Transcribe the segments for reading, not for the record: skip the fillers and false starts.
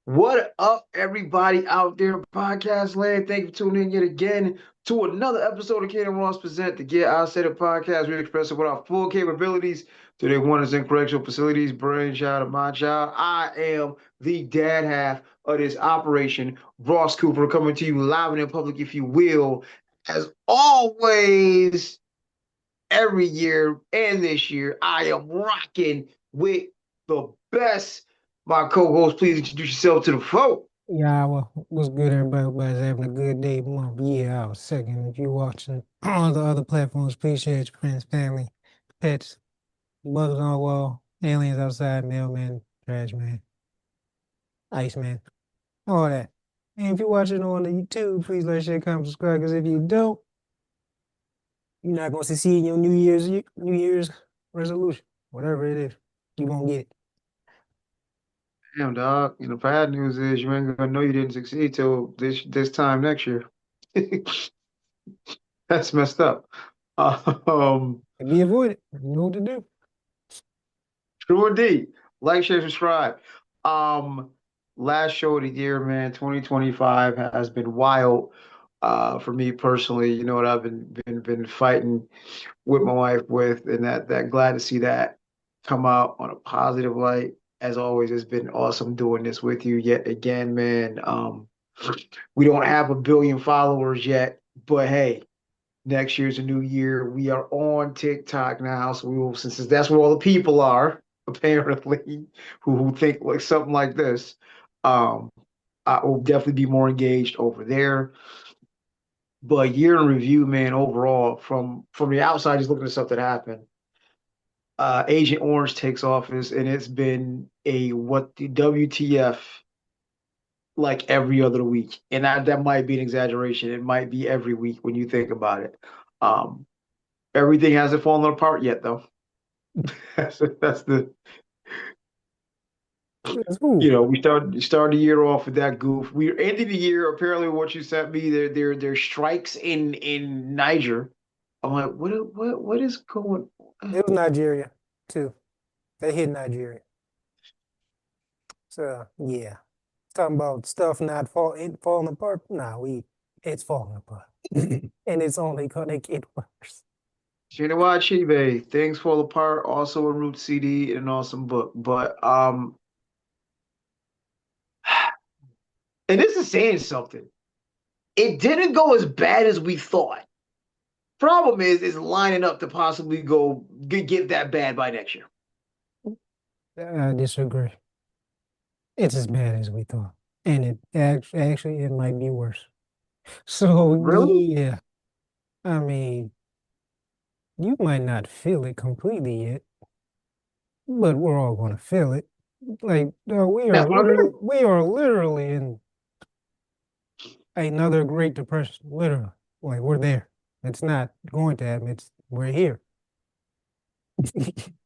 What up, everybody out there, podcast land? Thank you for tuning in yet again to another episode of Kingdom Ross Present the Get I Said It podcast. We express it with our full capabilities to their wonders and correctional facilities, brainchild of my child. I am the dad half of this operation, Ross Cooper, coming to you live and in public, if you will. As always, every year and this year, I am rocking with the best. My co-host, please introduce yourself to the folk. Yeah, well, what's good, everybody? Everybody's having a good day, month, year, hour, second. If you're watching on the other platforms, please share it with your friends, family, pets, bugs on the wall, aliens outside, mailman, trash man, ice man, all that. And if you're watching on the YouTube, please like, share, comment, subscribe. Because if you don't, you're not going to succeed in your New Year's resolution, whatever it is. You won't get it. Damn, dog. Bad news is you ain't gonna know you didn't succeed till this time next year. That's messed up. Um, Can be avoided. You know what to do. True indeed. Like, share, subscribe. Um, Last show of the year, man. 2025 has been wild. For me personally, you know what I've been fighting with my wife with, and that glad to see that come out on a positive light. As always, it's been awesome doing this with you yet again, man. We don't have a billion followers yet, but hey, next year's a new year. We are on TikTok now, so we will, since that's where all the people are, apparently, who think like something like this. Um, I will definitely be more engaged over there. But year in review, man, overall, from the outside, just looking at stuff that happened. Agent Orange takes office, and it's been a what the WTF like every other week, and that might be an exaggeration. It might be every week when you think about it. Um, Everything hasn't fallen apart yet, though. That's the That's cool. we started the year off with that goof. We're ending the year. Apparently, what you sent me, there strikes in Niger. I'm like, what is going on? It was Nigeria, too. They hit Nigeria. So yeah, talking about stuff not falling apart. Nah, it's falling apart, and it's only gonna get worse. Chinua Achebe, Things Fall Apart, also a Root CD and an awesome book. But and this is saying something. It didn't go as bad as we thought. Problem is lining up to possibly go get that bad by next year. I disagree. It's as bad as we thought, and actually it might be worse. So Really? yeah, I mean, you might not feel it completely yet, but we're all gonna feel it. Like That's what I mean. we are literally in another Great Depression. Literally, like we're there. It's not going to happen. We're here.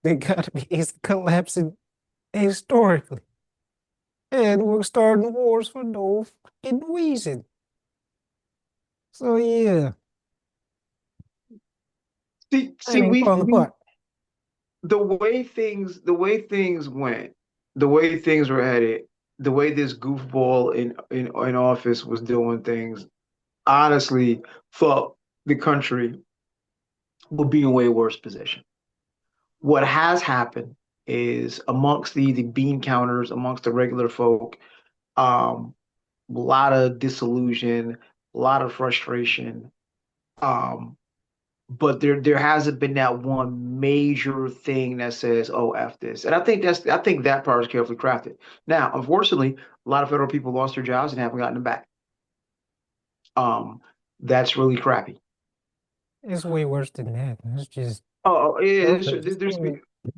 They gotta be it's collapsing historically. And we're starting wars for no fucking reason. So yeah, See, I ain't falling we apart. the way things went, the way things were headed, the way this goofball in office was doing things, honestly, thought the country would be in a way worse position. What has happened is amongst the bean counters, amongst the regular folk, a lot of disillusion, a lot of frustration. Um, but there hasn't been that one major thing that says, "Oh, f this," and I think that part is carefully crafted. Now, unfortunately, a lot of federal people lost their jobs and haven't gotten them back. That's really crappy. It's way worse than that. It's just Oh, yeah, workers. there's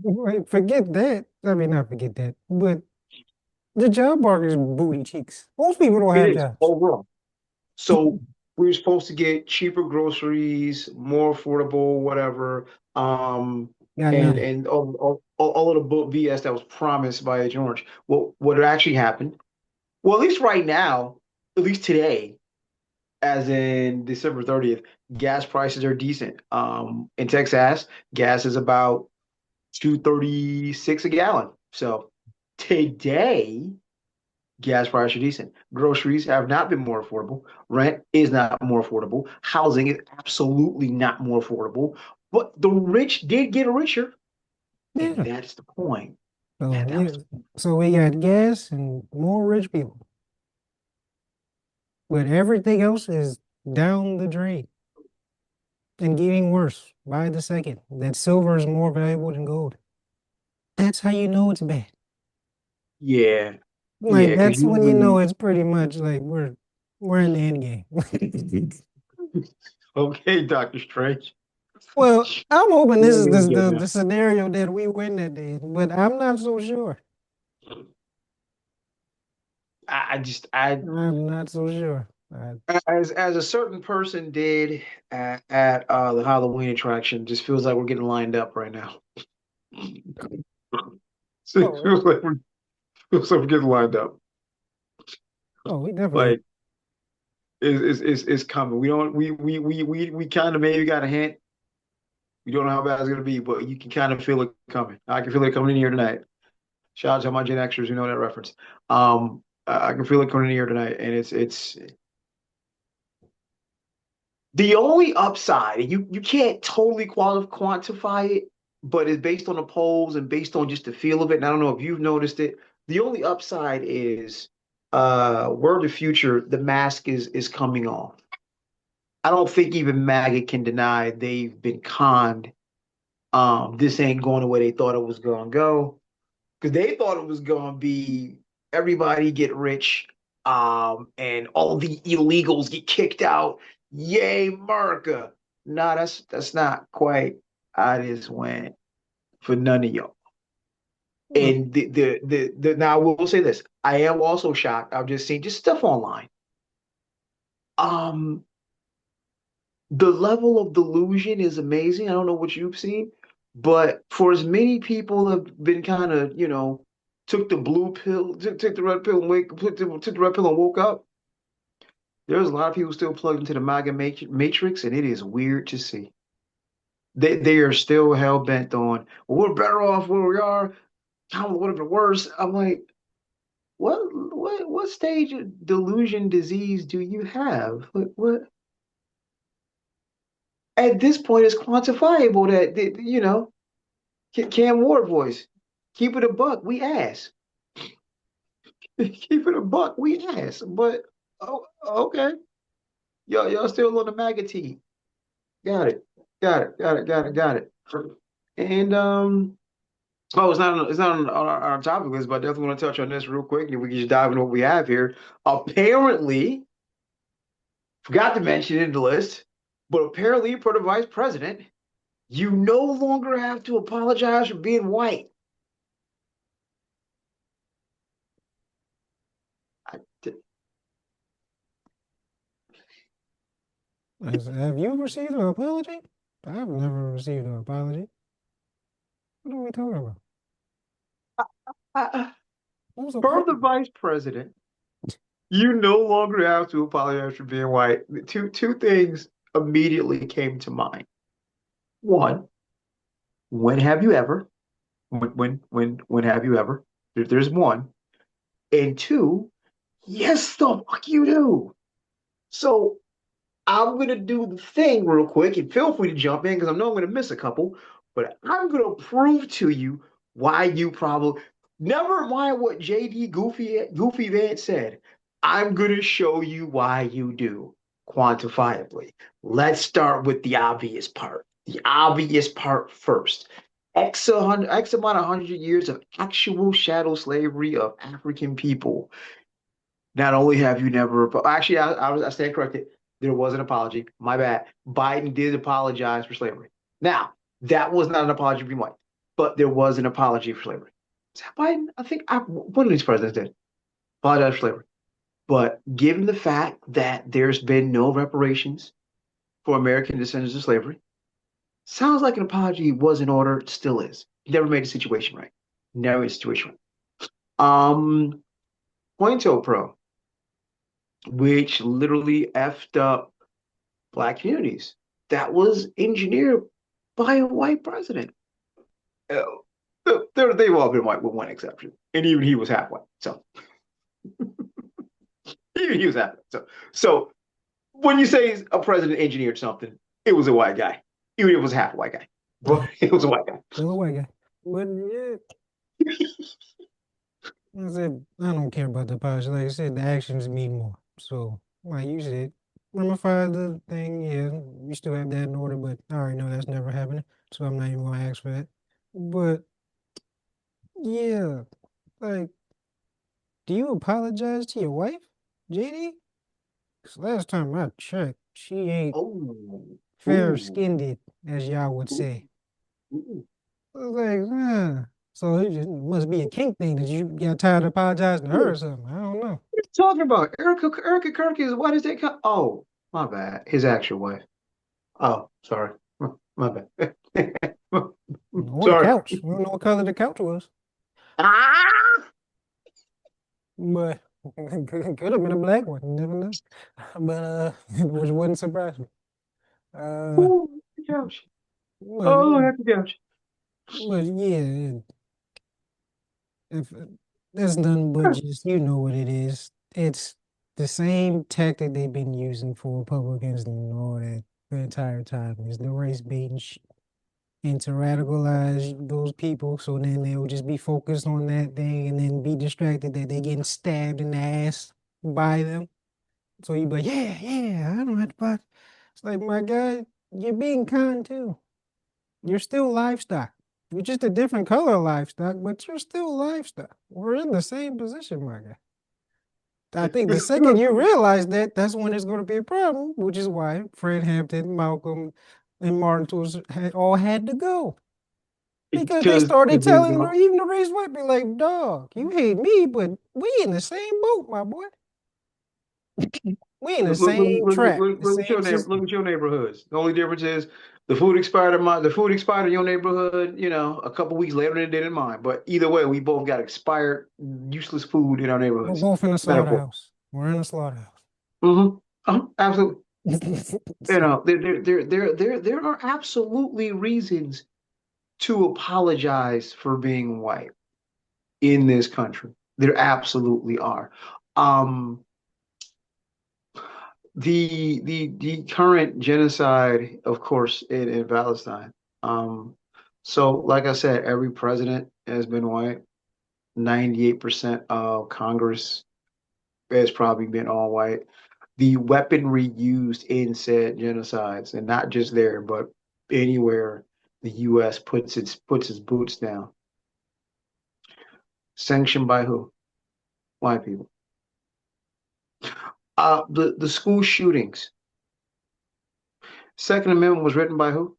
Wait, forget that. I mean, not forget that, but the job market is booty cheeks. Most people don't it have is jobs. overall. So we were supposed to get cheaper groceries, more affordable, whatever. Um, Got and none. and all of the book BS that was promised by Agent Orange. Well, what actually happened? Well, at least right now, at least today, as in December 30th, gas prices are decent. In Texas, gas is about 2.36 a gallon. So today, Gas prices are decent. Groceries have not been more affordable. Rent is not more affordable. Housing is absolutely not more affordable. But the rich did get richer, and Yeah. that's the point. So That yeah. was So we got gas and more rich people, but everything else is down the drain and getting worse by the second. That silver is more valuable than gold. That's how you know it's bad. yeah, Like yeah. Because that's when you know usually, it's pretty much like we're in the end game. okay, Doctor Strange, Well, I'm hoping this we're is in the game the now. scenario that we win that day, but I'm not so sure. I I'm not so sure. as a certain person did at the Halloween attraction, just feels like we're getting lined up right now. So it Oh, feels like we're getting lined up. oh, we definitely. Like it's coming. We kind of maybe got a hint. We don't know how bad it's gonna be, but you can kind of feel it coming. I can feel it coming in here tonight. Shout out to my Gen Xers who know that reference. I can feel it coming in here tonight, and it's the only upside. You can't totally quantify it, but it's based on the polls and based on just the feel of it. And I don't know if you've noticed it. The only upside is word of future. The mask is coming off. I don't think even MAGA can deny they've been conned. This ain't going the way they thought it was going to go because they thought it was going to be everybody get rich, and all the illegals get kicked out. Yay, America! No, that's not quite how this went for none of y'all. Well, And the now I will say this: I am also shocked. I've just seen just stuff online. Um, the level of delusion is amazing. I don't know what you've seen, but for as many people have been kind of, took the blue pill, took the red pill and took the red pill and woke up, there's a lot of people still plugged into the MAGA matrix, and it is weird to see. They are still hell bent on, well, we're better off where we are. How would have been worse. I'm like, what stage of delusion disease do you have? What at this point it's quantifiable that Cam Ward voice. Keep it a buck, we ass. Keep it a buck, we ass. But oh, okay, y'all still on the MAGA team. Got it, got it. And oh, it's not on our topic list, but I definitely want to touch on this real quick, and we can just dive into what we have here. Apparently, forgot to mention it in the list, but apparently, for the vice president, you no longer have to apologize for being white. I, have you received an apology? I've never received an apology. What are we talking about? I, Who's a for part? the vice president, you no longer have to apologize for being white. Two things immediately came to mind. One, when have you ever? When have you ever? There's one. And two, yes, the fuck you do. So I'm gonna do the thing real quick, and feel free to jump in because I know I'm gonna miss a couple, but I'm gonna prove to you why you probably never mind what JD Goofy Vance said. I'm gonna show you why you do quantifiably. Let's start with the obvious part. The obvious part first. X amount of 100 years of actual shadow slavery of African people. Not only have you never, actually, I stand corrected. There was an apology. My bad. Biden did apologize for slavery. Now, that was not an apology for being white, but there was an apology for slavery. Is that Biden? I think one of these presidents did apologize for slavery. But given the fact that there's been no reparations for American descendants of slavery, sounds like an apology was in order, still is. Never made the situation right. Never made the situation right. Pointo Pro, which literally effed up black communities. That was engineered by a white president. They've all been white with one exception, and even he was half white. So He was happy. So when you say a president engineered something, it was a white guy. Even if it was half a white guy, but it was a white guy. Still a white guy. But yeah, I said, I don't care about the apology. Like I said, the actions mean more. So, like you said, ramify the thing, yeah, we still have that in order, but I already know that's never happening. So I'm not even gonna ask for that. But yeah, like, do you apologize to your wife, JD? 'Cause last time I checked, she ain't Oh, fair ooh, skinned, as y'all would ooh, say. ooh. I was like, so it just must be a kink thing that you got tired of apologizing to her or something. I don't know. What are you talking about? Erica Kirk is what is that? Oh, my bad. His actual wife. Oh, sorry. My bad. On the Sorry. couch. We don't know what color the couch was, Ah! but could have been a black one. You never know. But which wouldn't surprise me. Uh, Oh, the couch. but Oh, happy couch. but yeah, if that's nothing but just you know what it is. It's the same tactic they've been using for Republicans and all that the entire time. Is the race baiting and to radicalize those people so then they'll just be focused on that thing and then be distracted that they're getting stabbed in the ass by them. So you be like, yeah, yeah, I don't have to buy. It's like, my guy, you're being kind too. You're still livestock. You're just a different color of livestock, but you're still livestock. We're in the same position, my guy. I think the second you realize that, that's when it's going to be a problem, which is why Fred Hampton, Malcolm, and Martin Luther all had to go. Because they Because started telling her, even the raised white be like, dog, you hate me, but we in the same boat, my boy. We in the same track, the look at your same neighbor, system. look at your neighborhoods. The only difference is the food expired in your neighborhood, a couple weeks later than it did in mine. But either way, we both got expired, useless food in our We're neighborhoods. both in a Metaphor. slaughterhouse. We're in a slaughterhouse. Mm-hmm. Absolutely. So, There are absolutely reasons to apologize for being white in this country. There absolutely are. Um, the current genocide, of course, in Palestine. So, like I said, every president has been white. 98% of Congress has probably been all white. The weaponry used in said genocides, and not just there, but anywhere the U.S. puts its boots down, sanctioned by who? White people. The school shootings. Second Amendment was written by who?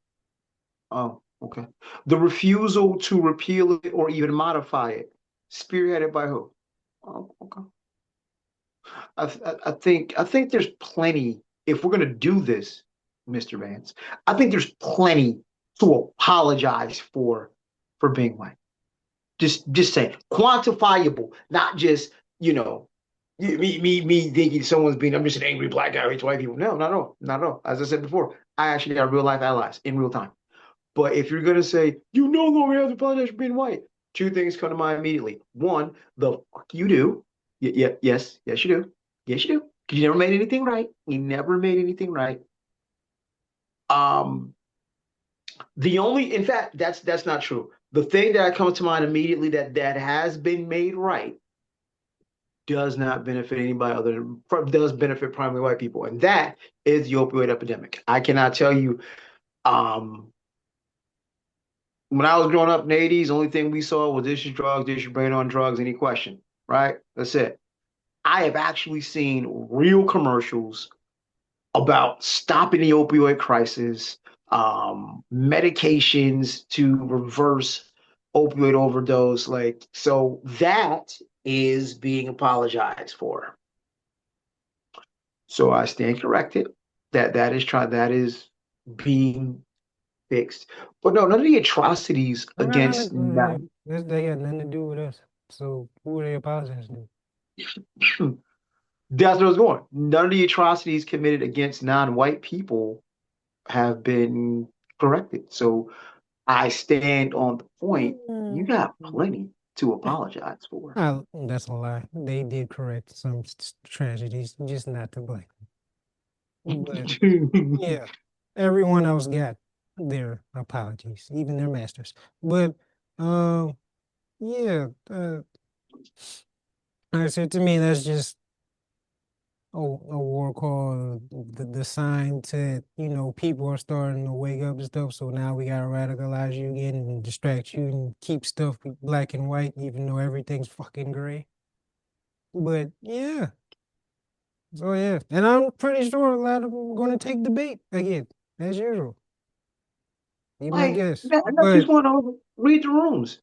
Oh, okay. The refusal to repeal it or even modify it, spearheaded by who? Oh, okay. I think there's plenty. If we're gonna do this, Mr. Vance, I think there's plenty to apologize for being white. Just say quantifiable, not just you know me thinking someone's being. I'm just an angry black guy who hates white people. No, not at all, not at all. As I said before, I actually got real life allies in real time. But if you're gonna say you no longer have to apologize for being white, two things come to mind immediately. One, the fuck you do. Yes, you do. Yes, you do. Because you never made anything right. You never made anything right. Um, in fact, that's not true. The thing that comes to mind immediately that has been made right does not benefit anybody other than does benefit primarily white people, and that is the opioid epidemic. I cannot tell you. Um, when I was growing up in the 80s, the only thing we saw was this is drugs, this is your brain on drugs, any question, right? That's it. I have actually seen real commercials about stopping the opioid crisis, medications to reverse opioid overdose. Like, so that is being apologized for. So I stand corrected. That is being fixed. But no, none of the atrocities I got against nothing. They got nothing to do with us. So who are they apologizing to? that's what I was going. None of the atrocities committed against non-white people have been corrected. So I stand on the point. You got Mm. plenty to apologize for. That's a lie. They did correct some tragedies, just not to blame. But yeah, everyone else got their apologies, even their masters. But um, yeah, like I said, to me, that's just a war call, the sign to, people are starting to wake up and stuff. So now we gotta radicalize you again and distract you and keep stuff black and white, even though everything's fucking gray. But yeah, so yeah, and I'm pretty sure a lot of them are gonna take the bait again, as usual. Be my Like guess. that just want to read the rooms.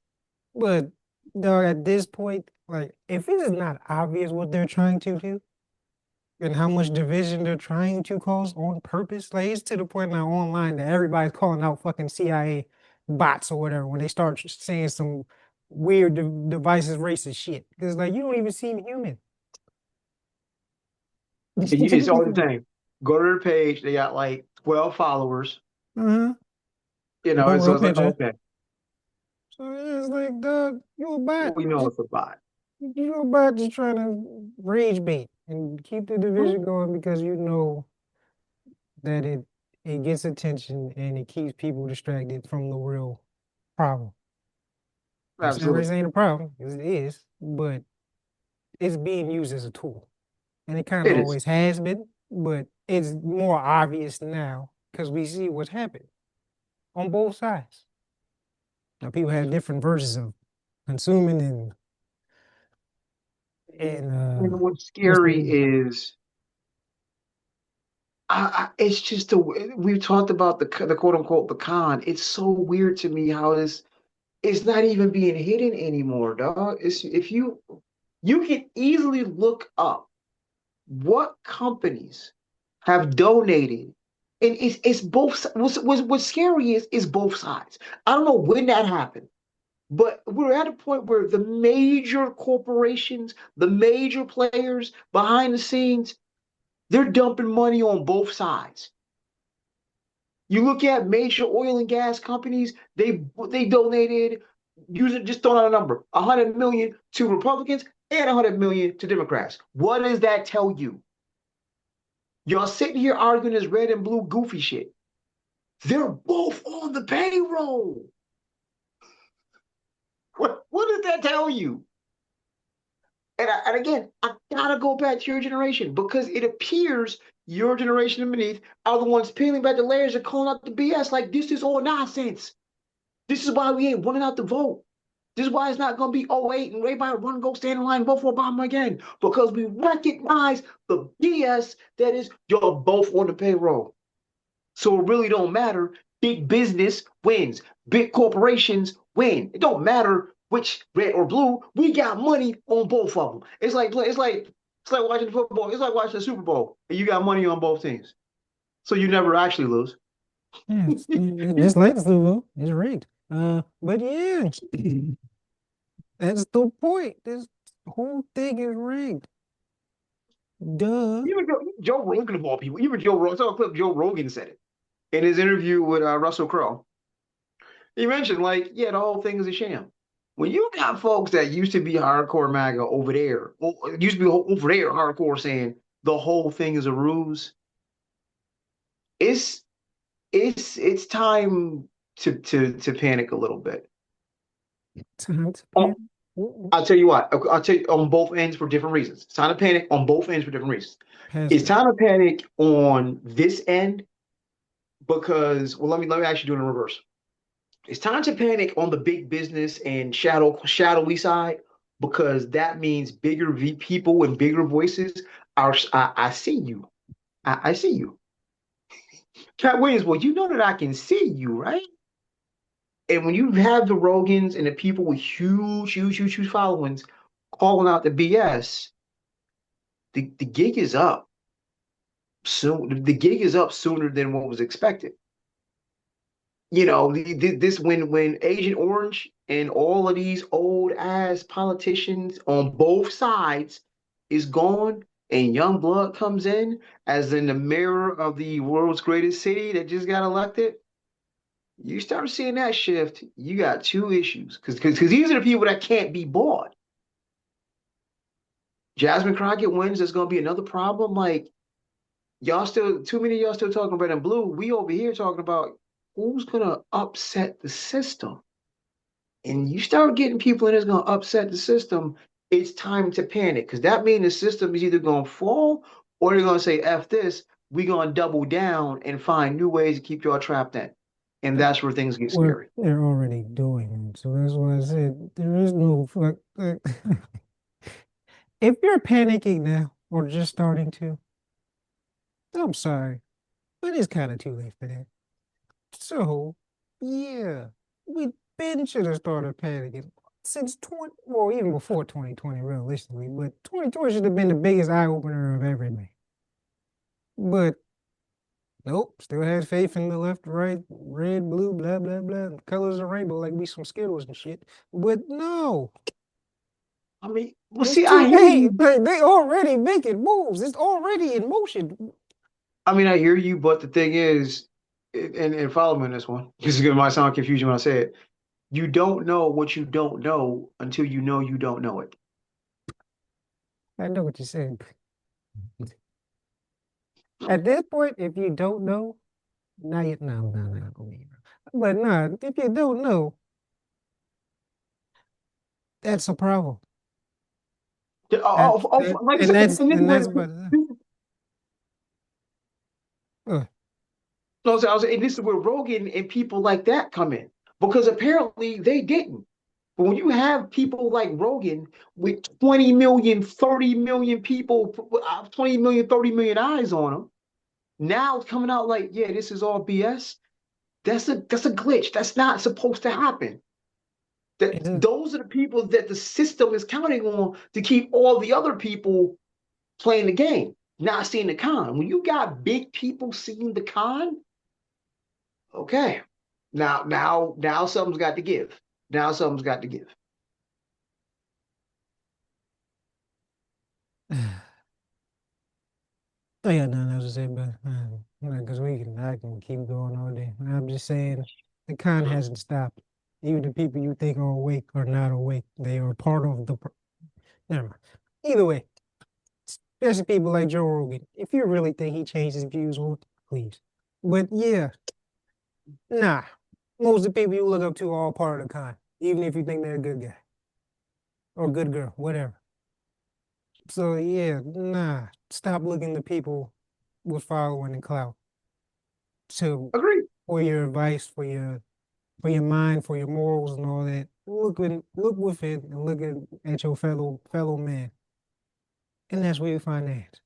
But dog, at this point, like if it is not obvious what they're trying to do and how much division they're trying to cause on purpose, like it's to the point now online that everybody's calling out fucking CIA bots or whatever when they start saying some weird devices racist shit. Because like you don't even seem human. It's all the same. Go to their page. They got like 12 followers. Uh-huh. You know, No and so real it's like, picture. okay, So yeah, it's like, dog, you a bot. we know it's a bot. You about just trying to rage bait and keep the Hmm? division going because you know that it gets attention and it keeps people distracted from the real problem. I'm saying race Absolutely. ain't a problem, 'cause it is, but it's being used as a tool. And it kind of It is. always has been, but it's more obvious now because we see what's happened on both sides. Now people have different versions of consuming and And what's scary listening. is it's just we've talked about the quote unquote the con. It's so weird to me how this it's not even being hidden anymore, dog. It's if you can easily look up what companies have donated, and it's both. What's scary is both sides. I don't know when that happened, but we're at a point where the major corporations, the major players behind the scenes, they're dumping money on both sides. You look at major oil and gas companies, they donated, using just throwing out a number, 100 million to Republicans and 100 million to Democrats. What does that tell you? Y'all sitting here arguing this red and blue goofy shit. They're both on the payroll. What does that tell you? And again, I gotta go back to your generation because it appears your generation and beneath are the ones peeling back the layers and calling out the BS like this is all nonsense. This is why we ain't running out the vote. This is why it's not going to be '08 and everybody run, go stand in line and vote for Obama again. Because we recognize the BS that is you're both on the payroll. So it really don't matter. Big business wins. Big corporations win. It don't matter which red or blue. We got money on both of them. It's like watching football. It's like watching the Super Bowl, and you got money on both teams. So you never actually lose. Yeah, just like the Super Bowl, it's rigged. But yeah, that's the point. This whole thing is rigged. Duh. Even Joe Rogan of all people, even Joe Rogan. I saw a clip. Joe Rogan said it in his interview with Russell Crowe. He mentioned like, yeah, the whole thing is a sham. When you got folks that used to be hardcore MAGA over there, used to be over there hardcore saying the whole thing is a ruse, it's it's time to panic a little bit. Time to Oh, panic. Ooh, I'll tell you what. I'll tell you on both ends for different reasons. It's time to panic on both ends for different reasons. pass It's go. time to panic on this end because well, let me actually do it in reverse. It's time to panic on the big business and shadowy side because that means bigger people and bigger voices are. I see you. I see you. Cat Williams, well, you know that I can see you, right? And when you have the Rogans and the people with huge followings calling out the BS, the gig is up soon. The gig is up sooner than what was expected. This when Agent Orange and all of these old ass politicians on both sides is gone and young blood comes in as in the mayor of the world's greatest city that just got elected, You start seeing that shift, you got two issues. Because these are the people that can't be bought. Jasmine Crockett wins, there's gonna be another problem. Like y'all still too many of y'all still talking about in blue. We over here talking about who's gonna upset the system. And you start getting people in that's gonna upset the system, it's time to panic. Because that means the system is either gonna fall or they're gonna say, F this, we're gonna double down and find new ways to keep y'all trapped in. And that's where things get Well, scary. they're already doing it. So that's why I said there is no fuck. If you're panicking now or just starting to, I'm sorry, but it's kind of too late for that. So, yeah, we been should have started panicking since 20, well, even before 2020, realistically, but 2020 should have been the biggest eye opener of everything. But nope, still had faith in the left, right, red, blue, blah, blah, blah, colors of the rainbow like we some Skittles and shit. But no, I mean, well, it's see, too I hear late. you. They already making moves. It's already in motion. I mean, I hear you, but the thing is, and follow me on this one, because it might sound confusing when I say it. You don't know what you don't know until you know you don't know it. I know what you're saying. At this point, if you don't know, now you no, not gonna be. But nah, if you don't know, that's a problem. Like I And said, that's and this is and what that's about it. Uh, I was, and this is where Rogan and people like that come in because apparently they didn't. But when you have people like Rogan with 20 million, 30 million people, 20 million, 30 million eyes on them, now it's coming out like, yeah, this is all BS. That's a glitch. That's not supposed to happen. That it is. those are the people that the system is counting on to keep all the other people playing the game, not seeing the con. When you got big people seeing the con, okay. Now something's got to give. Now something's got to give. Oh yeah, no, that was it. But because I can keep going all day. I'm just saying, the con hasn't stopped. Even the people you think are awake are not awake. They are part of the. Never mind. Either way, especially people like Joe Rogan. If you really think he changed his views, well, please. But yeah, nah. Most of the people you look up to are all part of the con, even if you think they're a good guy or good girl, whatever. So yeah, nah. Stop looking to people with following and clout to Agreed. for your advice, for your mind, for your morals and all that. Look within and look at your fellow man. And that's where you find the answers.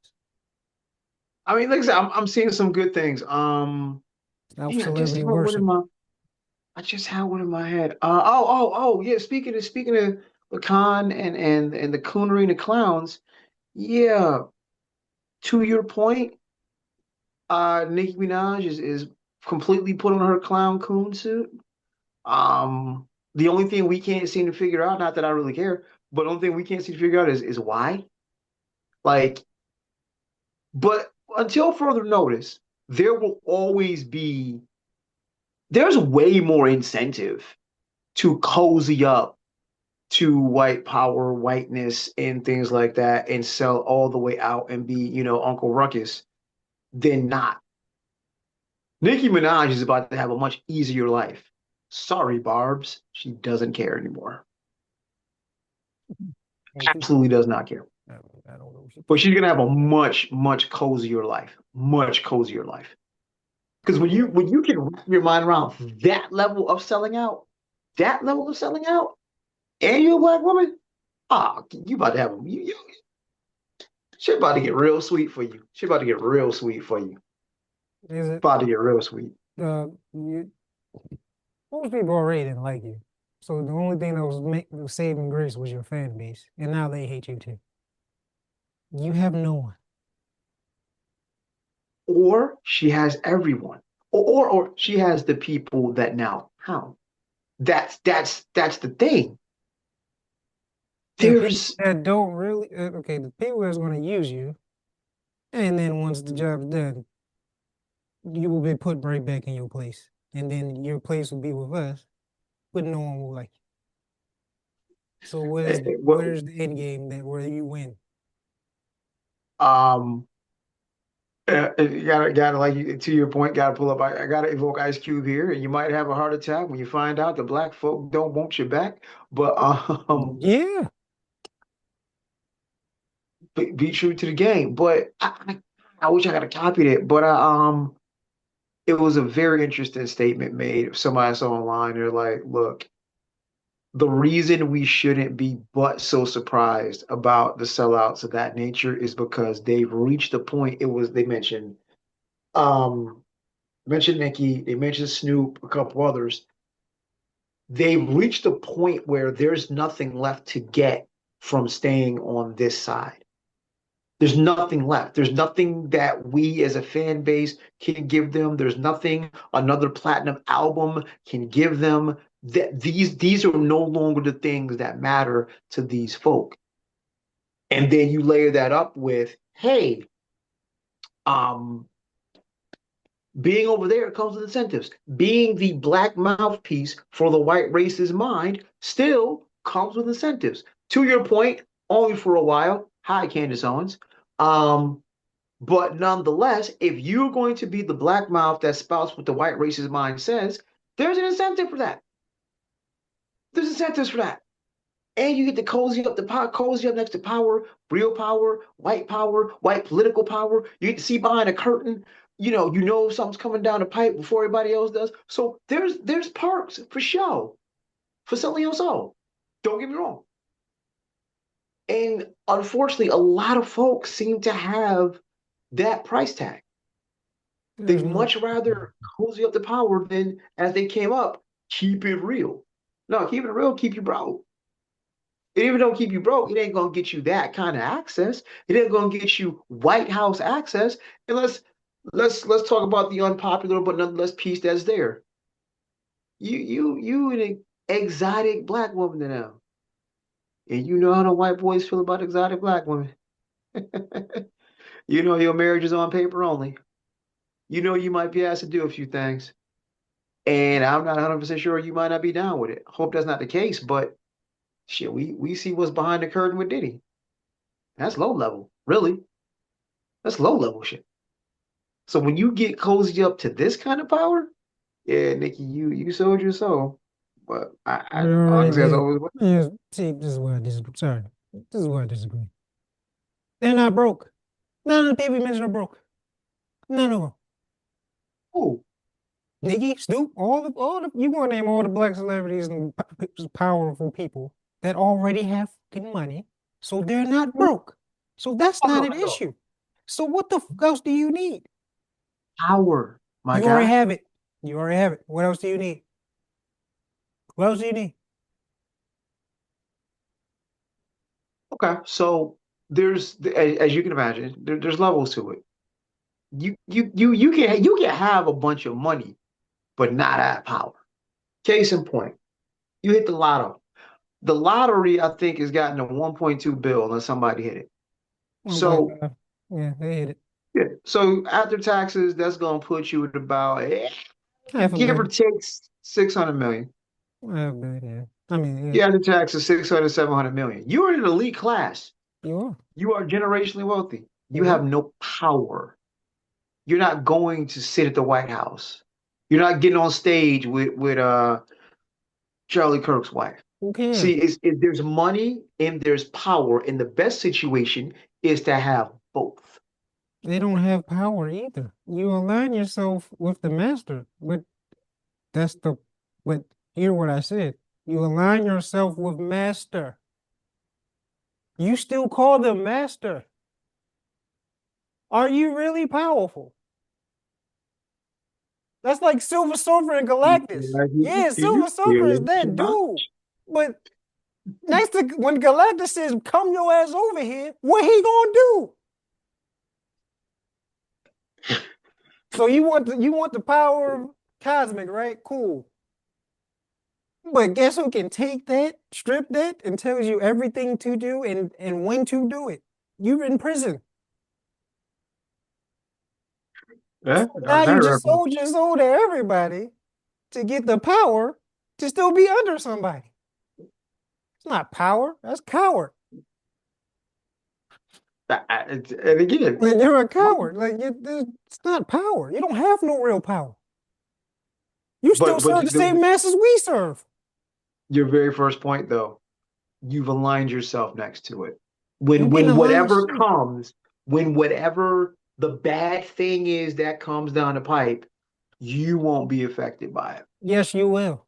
I mean, like I said, I'm seeing some good things. Stop Man, I just celebrity had one in worship. my I just had one in my head. Yeah. Speaking of the con and the coonery and the clowns, yeah. To your point, Nicki Minaj is completely put on her clown coon suit. The only thing we can't seem to figure out, not that I really care, but the only thing we can't seem to figure out is why. Like, but until further notice, there will always be there's way more incentive to cozy up to white power, whiteness, and things like that, and sell all the way out and be, Uncle Ruckus than not. Nicki Minaj is about to have a much easier life. Sorry, Barb's. She doesn't care anymore. Thank you. Absolutely does not care. I don't know what you But think. she's gonna have a much, much cozier life. Much cozier life. Because when you can wrap your mind around that level of selling out, that level of selling out, and you're a black woman, you about to have shit about to get real sweet for you. Shit about to get real sweet for you. Is it About to get real sweet. you most people already didn't like you. So the only thing that was saving grace was your fan base. And now they hate you too. You have no one. Or she has everyone. Or she has the people that now count. That's the thing. The people There's that don't really okay, the people that's gonna use you, and then once the job's done, you will be put right back in your place. and then your place will be with us, but no one will like you. So what What is the end game that where you win? um you gotta to your point, gotta pull up. I gotta evoke Ice Cube here, and you might have a heart attack when you find out the black folk don't want you back. But Yeah, be true to the game. But I wish I could have copied it. But it was a very interesting statement made. Somebody saw online. They're like, look, the reason we shouldn't be but so surprised about the sellouts of that nature is because they've reached a point. It was they um mentioned Nicki, they mentioned Snoop, a couple others. They've reached a point where there's nothing left to get from staying on this side. There's nothing left. There's nothing that we as a fan base can give them. There's nothing another platinum album can give them. That these are no longer the things that matter to these folk. And then you layer that up with, hey, um, being over there comes with incentives. Being the black mouthpiece for the white race's mind still comes with incentives. To your point, only for a while. Hi, Candace Owens. Um, but nonetheless, if you're going to be the black mouth that spouts what the white race's mind says, there's an incentive for that. There's incentives for that. And you get to cozy up next to power, real power, white political power. You get to see behind a curtain. You know something's coming down the pipe before everybody else does. So there's perks for show, for selling your soul. Don't get me wrong. And unfortunately, a lot of folks seem to have that price tag. there's They'd no. much rather cozy up the power than, as they came up, keep it real. No, keep it real, keep you broke. It even don't keep you broke. It ain't gonna get you that kind of access. It ain't gonna get you White House access. And let's talk about the unpopular but nonetheless piece that's there. You an exotic black woman to them, and you know how the white boys feel about exotic black women. You know your marriage is on paper only. You know you might be asked to do a few things, and I'm not 100% sure you might not be down with it. Hope that's not the case, but shit, we see what's behind the curtain with Diddy. That's low level, really. That's low level shit. So when you get cozy up to this kind of power, yeah, Nikki, you sold your soul. But I All right, honestly, as yeah. always, Yeah, see, this is where I disagree. Sorry. This is where I disagree. They're not broke. None of the people you mentioned are broke. None of them. oh, Nicki, Snoop, you want to name all the black celebrities and powerful people that already have fucking money, so they're not broke. So that's oh not no, an no, issue. So what the fuck else do you need? power, my You already guy. have it. You already have it. What else do you need? What else do you need? Okay, so as you can imagine, there's levels to it. You can have a bunch of money, but not have power. Case in point, you hit the lotto. The lottery, I think, has gotten a 1.2 bill unless somebody hit it. So 1.5. Yeah, they hit it. yeah, so after taxes, that's gonna put you at about Half a give or billion. take 600 million. Half a billion, yeah. I mean, yeah, Yeah, after taxes, 600, 700 million. You're in an elite class. you are. You are generationally wealthy. You You are. have no power. You're not going to sit at the White House. You're not getting on stage with Charlie Kirk's wife. Who cares? See, there's money and there's power, and the best situation is to have both. They don't have power either. You align yourself with the master, but that's the, but hear what I said. You align yourself with master. You still call them master. Are you really powerful? That's like Silver Surfer and Galactus. Yeah, Silver Surfer is that dude. But next to when Galactus says, "Come your ass over here," what he gonna do? So you want the power of cosmic, right? Cool. But guess who can take that, strip that, and tells you everything to do and when to do it? You're in prison. Yeah, Now Dark Knight you just reference. sold your soul to everybody. to get the power to still be under somebody. It's not power. That's coward. And again, Like, you're a coward. Like it's not power. You don't have no real power. You still but serve the same masters we serve. your very first point though, you've aligned yourself next to it. You When didn't when align whatever shit. comes, when whatever the bad thing is that comes down the pipe, you won't be affected by it. Yes, you will.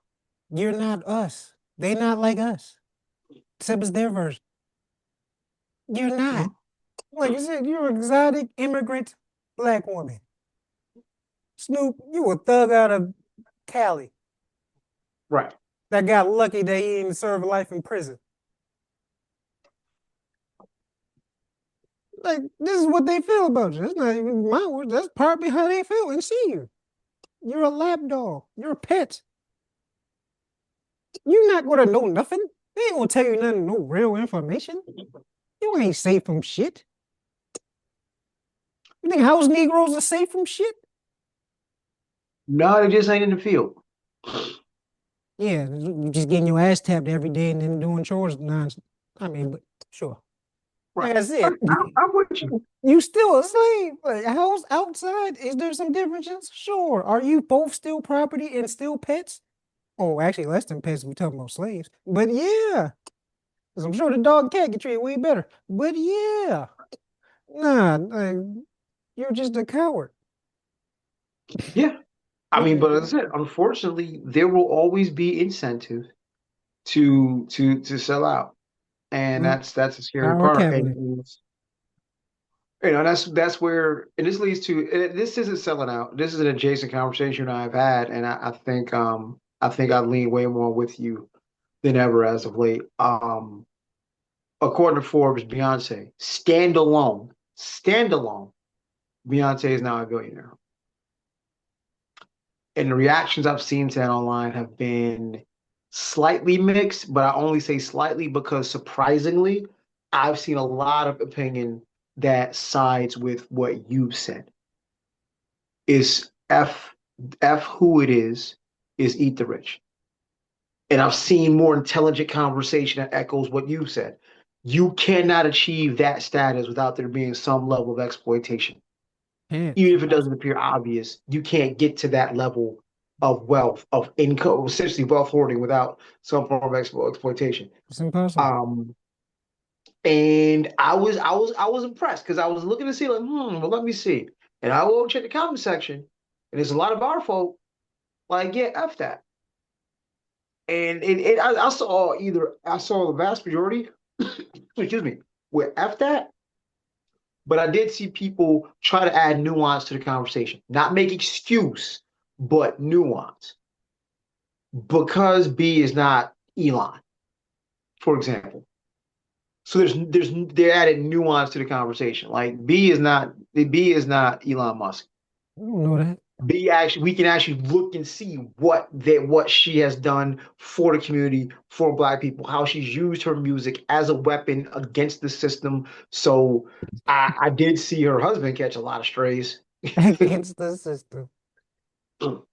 You're not us. They not like us. Except it's their version. You're not. Like you said, you're an exotic immigrant black woman. Snoop, you a thug out of Cali Right. that got lucky that he didn't serve life in prison. Like, this is what they feel about you. That's not even my words. That's partly how they feel and see you. You're a lap dog. You're a pet. You're not gonna know nothing. They ain't gonna tell you nothing, no real information. You ain't safe from shit. You think house Negroes are safe from shit? No, they just ain't in the field. Yeah, you just getting your ass tapped every day and then doing chores. I mean, but sure. Right. Like I said, I'm with you. you still a slave. Like, house outside, is there some differences? Sure. Are you both still property and still pets? Oh, actually, less than pets. We talking about slaves. But yeah, 'cause I'm sure the dog and cat get treated way better. But yeah, nah, like, you're just a coward. Yeah. I mean, Yeah, but as I said, unfortunately, there will always be incentive to sell out. And mm, that's the scary power part. capitalism. And that's where, and this leads to, this isn't selling out. This is an adjacent conversation I've had, and I think I lean way more with you than ever as of late. According to Forbes, standalone, Beyonce is now a billionaire. And the reactions I've seen to that online have been slightly mixed, but I only say slightly because surprisingly, I've seen a lot of opinion that sides with what you've said. Is F who it is eat the rich. And I've seen more intelligent conversation that echoes what you've said. You cannot achieve that status without there being some level of exploitation. Yeah, it's Even if it impossible. doesn't appear obvious, you can't get to that level of wealth, of income, essentially wealth hoarding without some form of exploitation. It's impossible. Um, and I was impressed because I was looking to see like, well, let me see. And I will check the comment section, and there's a lot of our folk like, yeah, F that. And I saw the vast majority, excuse me, with F that, but I did see people try to add nuance to the conversation, not make excuse, but nuance. Because B is not Elon, for example. So they're adding nuance to the conversation. Like B is not Elon Musk. You don't know that. B actually we can actually look and see what she has done for the community, for black people, how she's used her music as a weapon against the system. So I did see her husband catch a lot of strays. Against the system. All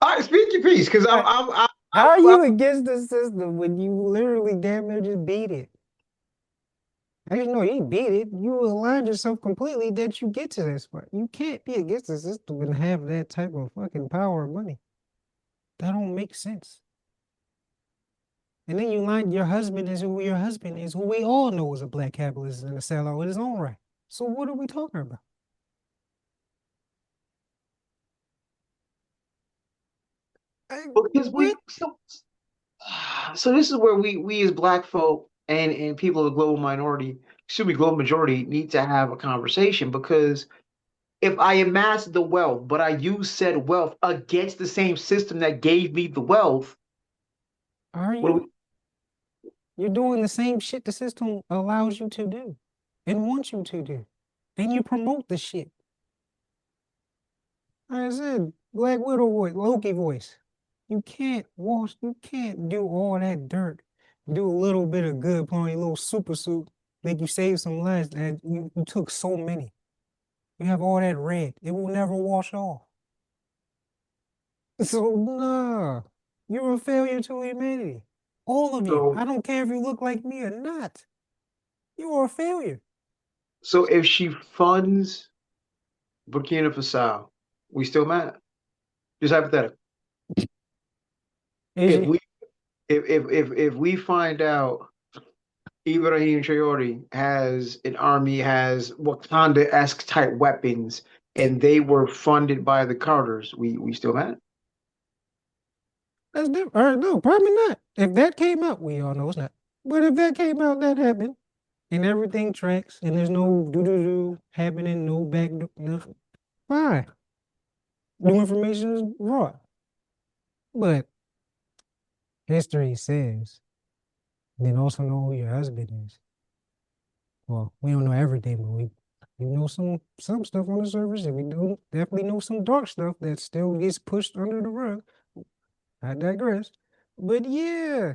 right, speak your piece, because How are you against the system when you literally damn near just beat it? Actually, no, you beat it. You aligned yourself completely that you get to this part. You can't be against the system and have that type of fucking power of money. That don't make sense. And then you line your husband is who your husband is, who we all know is a black capitalist and a sellout in his own right. So what are we talking about? because we What? so this is where we as black folk and people of the global minority, excuse me, global majority need to have a conversation because if I amass the wealth, but I use said wealth against the same system that gave me the wealth, Are what do you? You're doing the same shit the system allows you to do and wants you to do. And you promote the shit. Like I said, Black Widow voice, Loki voice. You can't do all that dirt. Do a little bit of good, put on your little super suit, make you save some lives, and you took so many. You have all that red. It will never wash off. So nah, you're a failure to humanity. All of you. So, I don't care if you look like me or not. You are a failure. so if she funds Burkina Faso, we still mad? Just hypothetical. Is If she? we if we find out Ibrahim Traore has an army, has Wakanda-esque type weapons, and they were funded by the Carters, we still mad? That's different. No, probably not. If that came out, we all know it's not. But if that came out, that happened, and everything tracks, and there's no do do do happening, no back, nothing. Fine. New information is raw. But history says, then also know who your husband is. Well, we don't know everything, but we know some stuff on the surface, and we do definitely know some dark stuff that still gets pushed under the rug. I digress. But yeah,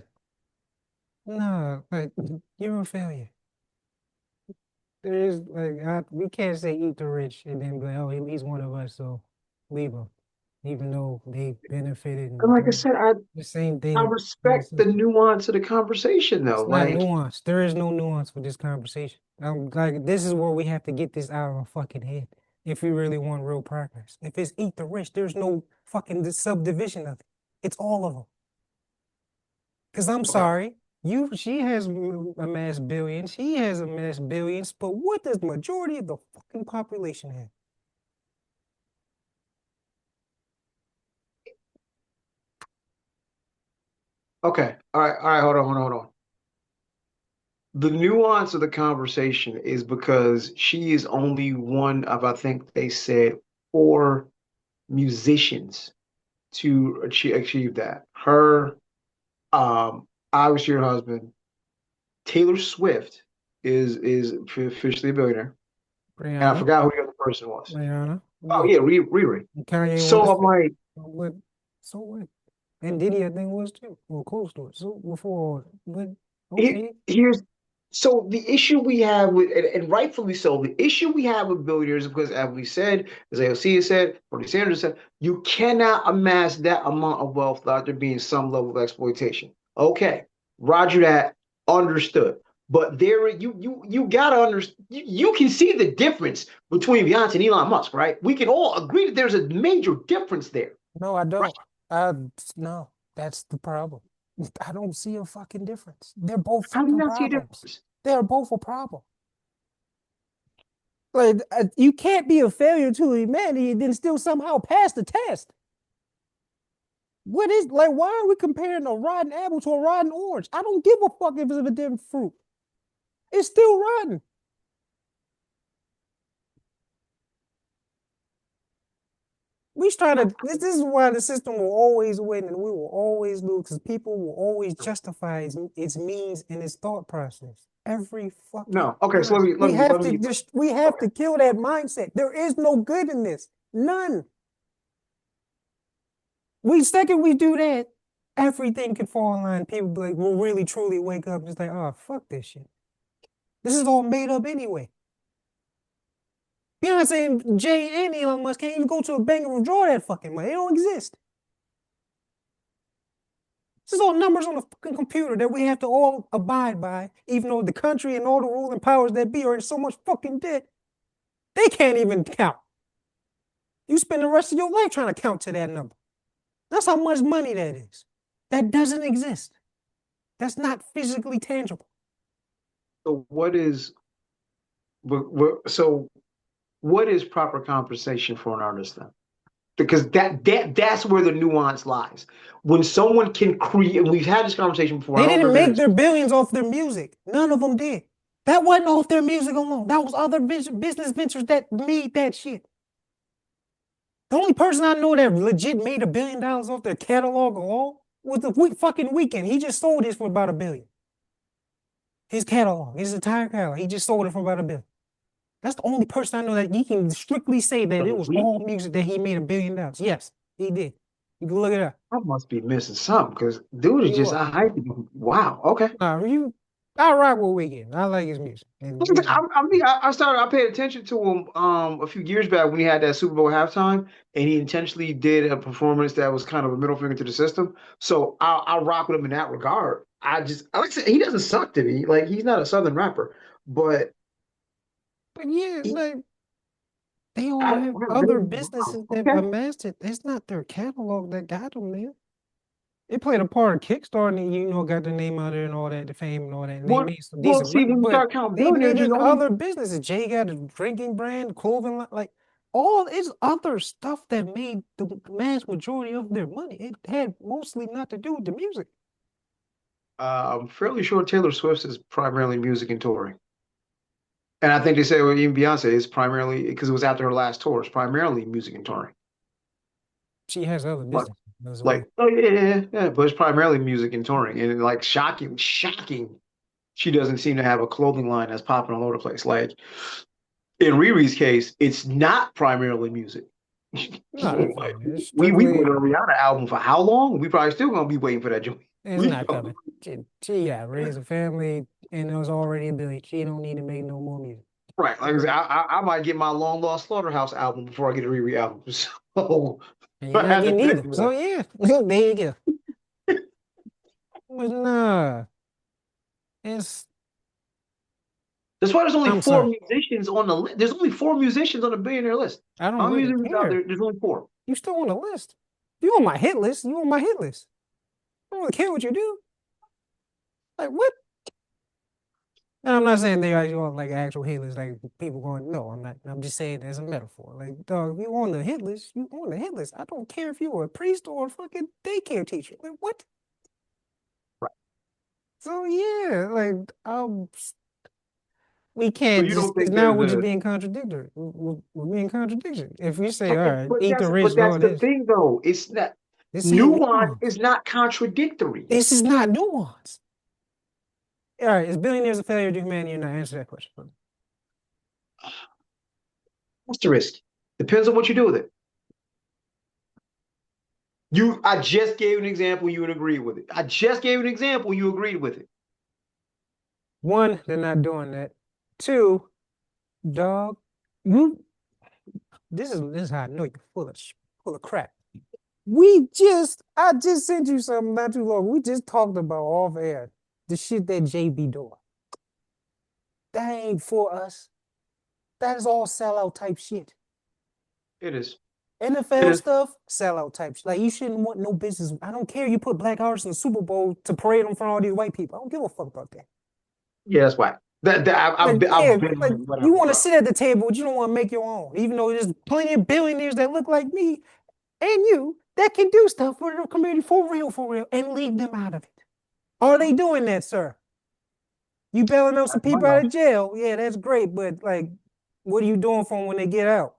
nah, like you're a failure. There is like we can't say eat the rich and then be like, oh, he's one of us, so leave him, even though they benefited And and like I do said, the same I thing in the respect the system. nuance of the conversation though. It's not Like, nuance. There is no nuance for this conversation. Like this is where we have to get this out of our fucking head if we really want real progress. If it's eat the rich, there's no fucking subdivision of it. It's all of them. Because I'm okay, sorry, she has amassed billions, he has amassed billions, but what does majority of the fucking population have? okay, all right, hold on. The nuance of the conversation is because she is only one of, I think they said, four musicians to achieve that. Her, obviously her husband, Taylor Swift is officially a billionaire, and I Rihanna, forgot who the other person was. Rihanna, Oh yeah. yeah, Riri. Kanye So was I'm too. like, But so what? And Diddy, I think, was too. Or close to it. So before, but okay. here's so the issue we have with, and rightfully so, the issue we have with billionaires is because, as we said, as AOC has said, Bernie Sanders said, you cannot amass that amount of wealth without there being some level of exploitation. Okay, Roger that, understood. But there, you gotta understand. You can see the difference between Beyonce and Elon Musk, right? We can all agree that there's a major difference there, No, I right? don't. No, that's the problem. I don't see a fucking difference. They're both How do you fucking not see a problems. difference? They're both a problem. Like you can't be a failure to humanity and then still somehow pass the test. What is like? Why are we comparing a rotten apple to a rotten orange? I don't give a fuck if it's a different fruit. It's still rotten. We try to. This is why the system will always win and we will always lose because people will always justify its means and its thought process every fucking No. Okay, so time. let me. We have Okay. to kill that mindset. There is no good in this. None. We second we do that, everything could fall in line. People be like will really truly wake up just like, oh fuck this shit. This is all made up anyway. Beyonce and Jay and Elon Musk can't even go to a bank and withdraw that fucking money. It don't exist. This is all numbers on a fucking computer that we have to all abide by, even though the country and all the ruling powers that be are in so much fucking debt, they can't even count. You spend the rest of your life trying to count to that number. That's how much money that is. That doesn't exist. That's not physically tangible. So so what is proper compensation for an artist then? Because that's where the nuance lies. When someone can create, and we've had this conversation before. I They don't didn't remember make this. their billions off their music. None of them did. That wasn't off their music alone. That was other business ventures that made that shit. The only person I know that legit made $1 billion off their catalog alone was the fucking Weekend. He just sold his for about $1 billion. His catalog, his entire catalog, he just sold it for about $1 billion. That's the only person I know that he can strictly say that it The was week all music that he made $1 billion. Yes, he did. You can look it up. I must be missing something because dude is You just are. I wow. Okay. You. I rock with Weeknd. I like his music. And I paid attention to him a few years back when he had that Super Bowl halftime, and he intentionally did a performance that was kind of a middle finger to the system. So I'll rock with him in that regard. I like to say he doesn't suck to me. Like he's not a Southern rapper, but but yeah, he, like they all I have other really businesses that okay. amassed it. It's not their catalog that got them there. They played a part of Kickstarter and got the name out there and all that, the fame and all that, and they Well, made some well, decent see, money. when you But start counting they billionaires, made there's it only other businesses. Jay got a drinking brand, clothing line, like all it's other stuff that made the vast majority of their money. It had mostly not to do with the music. I'm fairly sure Taylor Swift is primarily music and touring. And I think they say well, even Beyonce is primarily because it was after her last tour, it's primarily music and touring. She has other Like, businesses as well. like, oh yeah, but it's primarily music and touring. And like shocking, she doesn't seem to have a clothing line that's popping all over the place. Like in Riri's case, it's not primarily music. No, it's not. It's We wait strictly on a Rihanna album for how long? We probably still gonna be waiting for that joint. it's We not coming. She got raised a family and it was already a billion. She don't need to make no more music. right. Like I said, I might get my Long Lost Slaughterhouse album before I get a Riri album. So And you're I not have to getting finish either. with So that. yeah, there you go. But nah, it's That's why there's only I'm four sorry. musicians on the list. There's only four musicians on the billionaire list. I don't How many really musicians out care. there? There's only four. You still on the list. You on my hit list. You on my hit list. I don't really care what you do. Like what? And I'm not saying they are on like actual hit list, like people going, no, I'm not. I'm just saying as a metaphor. Like, dog, if you on the hit list, you on the hit list. I don't care if you're a priest or a fucking daycare teacher. Like, what? Right. So yeah, like we So can't you just don't because think now there's we're just a being contradictory. We're being contradiction. If we say, all but, right, eat the rich, but go that's the this. thing though. It's not This ain't nuance nuance. is not contradictory. This is not nuance. All right, is billionaires a failure to humanity or not? Answer that question for me. Asterisk. Depends on what you do with it. I just gave an example, you would agree with it. I just gave an example, you agreed with it. One, they're not doing that. Two, dog, you this is how I know you're full of crap. I just sent you something not too long. We just talked about off air the shit that JB doing. That ain't for us. That is all sellout type shit. It is. It NFL is. stuff, sellout type shit. Like you shouldn't want no business. I don't care. You put black artists in the Super Bowl to parade in front of all these white people. I don't give a fuck about that. Yeah, that's why. Like, yeah, I've been like you whatever, want to bro. sit at the table, but you don't want to make your own. Even though there's plenty of billionaires that look like me and you that can do stuff for the community for real, and leave them out of it. Are they doing that, sir? You bailing out some That's my people out knowledge. of jail. Yeah, that's great, but like, what are you doing for them when they get out?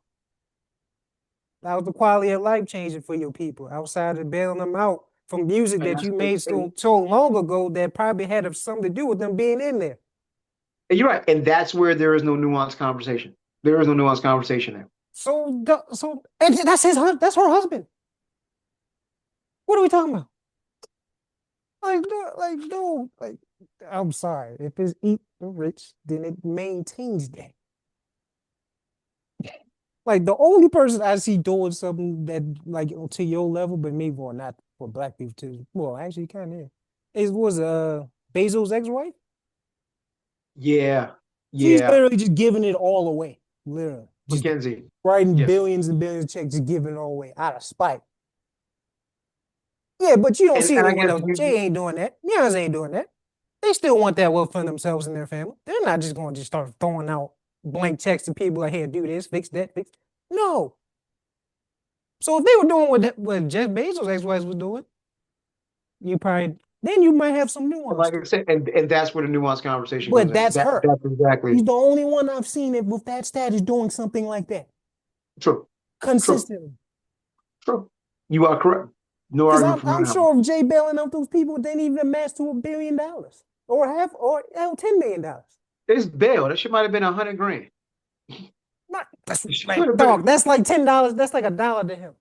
That was the quality of life changing for your people outside of bailing them out from music And that that's you made so long ago that probably had something to do with them being in there. and you're right. And that's where there is no nuanced conversation. There is no nuanced conversation there. And that's that's her husband. What are we talking about? Like, I'm sorry. If it's eat the rich, then it maintains that. Like the only person I see doing something that like to your level, but maybe well not for black people too. Well, actually, kind of is was Bezos' ex-wife. Yeah. She's Yeah. literally just giving it all away, literally just Mackenzie. writing Yes. billions and billions of checks, just giving it all away out of spite. Yeah, but you don't see And I anyone guess else. Jay ain't doing that. Beyonce ain't doing that. They still want that wealth for themselves and their family. They're not just going to just start throwing out blank checks to people like, "Here, do this, fix that, fix." No. So if they were doing what Jeff Bezos' ex-wife was doing, you probably then you might have some nuance like to I it. said, and that's where the nuanced conversation comes But in. that's her. That's exactly She's the only one I've seen it with that status doing something like that true. True. consistently. True. You are correct. No Because argument from you I'm now. sure if Jay bailing out those people, they didn't even amass to $1 billion or half or hell, $10 million. It's bail. That shit might have been 100 grand. Not, that's It should like have been dog. That's like $10. That's like $1 to him.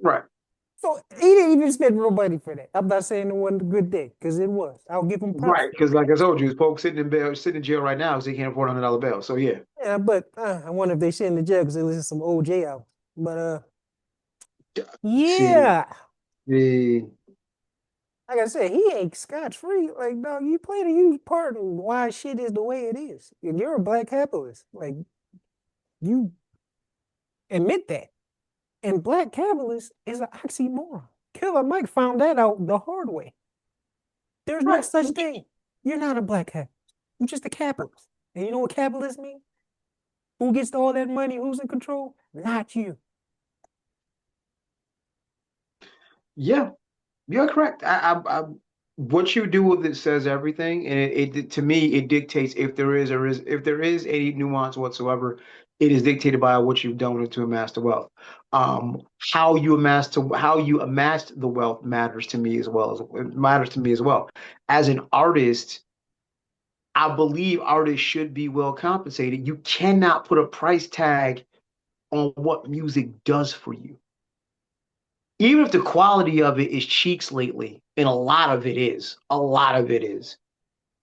right. So he didn't even spend no money for that. I'm not saying it wasn't a good day because it was. I'll give him props Right, for because like I told you, folks sitting in jail right now because they can't afford $100 bail. So yeah, that. Yeah, but I wonder if they shit in the jail because they listen to some OJ out. But see yeah, the like I said, he ain't scotch free. Like, dog, you played a huge part in why shit is the way it is. And you're a black capitalist. Like, you admit that. And black capitalist is an oxymoron. Killer Mike found that out the hard way. There's no right. such thing. You're not a black capitalist. You're just a capitalist. And you know what capitalist means? Who gets all that money? Who's in control? Not you. Yeah, you're correct. What you do with it says everything, and to me it dictates if there is any nuance whatsoever. It is dictated by what you've done to amass the wealth. How you amassed the wealth matters to me as well as it matters to me as well. As an artist, I believe artists should be well compensated. You cannot put a price tag on what music does for you. Even if the quality of it is cheeks lately, and a lot of it is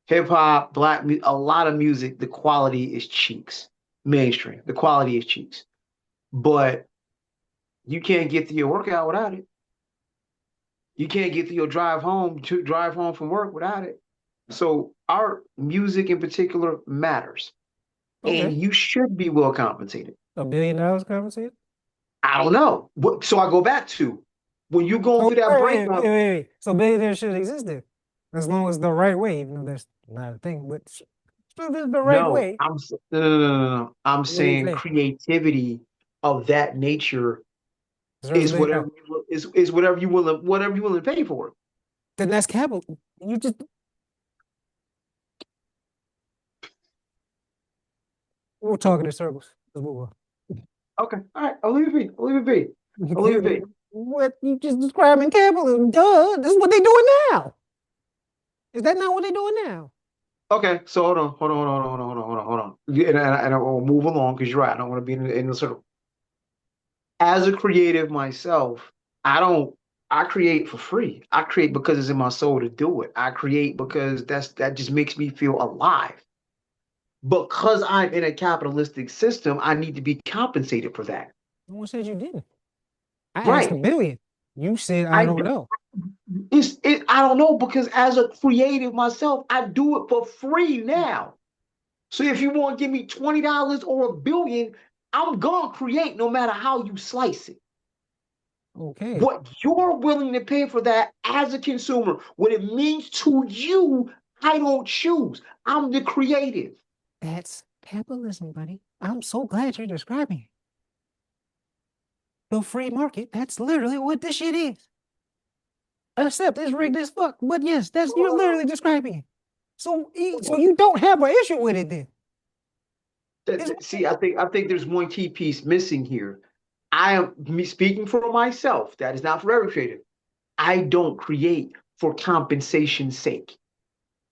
hip hop, a lot of music, the quality is cheeks, mainstream. The quality is cheeks, but you can't get to your workout without it. You can't get to your drive home from work without it. So art, music in particular, matters, and Okay. you should be well compensated. $1 billion conversation? I don't know. So I go back to when you going So through that breakup. So billionaire should exist there. As long as the right way, even though that's not a thing, but still there's the right No, way. no. I'm What do you saying say? creativity of that nature Deserves a is billion dollars. whatever you willing to pay for it. Then that's capital. You just we're talking in circles. Let's move on. Okay, all right. I'll leave it be. I'll leave it be. I'll leave it be. What you just describing capitalism? Duh, this is what they doing now. Is that not what they doing now? Okay, so hold on. Yeah, and I will move along because you're right. I don't want to be in the circle. As a creative myself, I don't. I create for free. I create because it's in my soul to do it. I create because that just makes me feel alive. Because I'm in a capitalistic system, I need to be compensated for that. No one said you didn't. I asked a Right. billion. You said I I don't know. I don't know because as a creative myself, I do it for free now. So if you want to give me $20 or $1 billion, I'm gonna create no matter how you slice it. Okay, What you're willing to pay for that as a consumer, what it means to you, I don't choose. I'm the creative. that's capitalism, buddy. I'm so glad you're describing it. The free market. That's literally what this shit is. Except it's rigged as fuck. But yes, that's you're literally describing it. So you don't have an issue with it then. It's See, I think there's one key piece missing here. I am me speaking for myself. That is not for every creative. I don't create for compensation's sake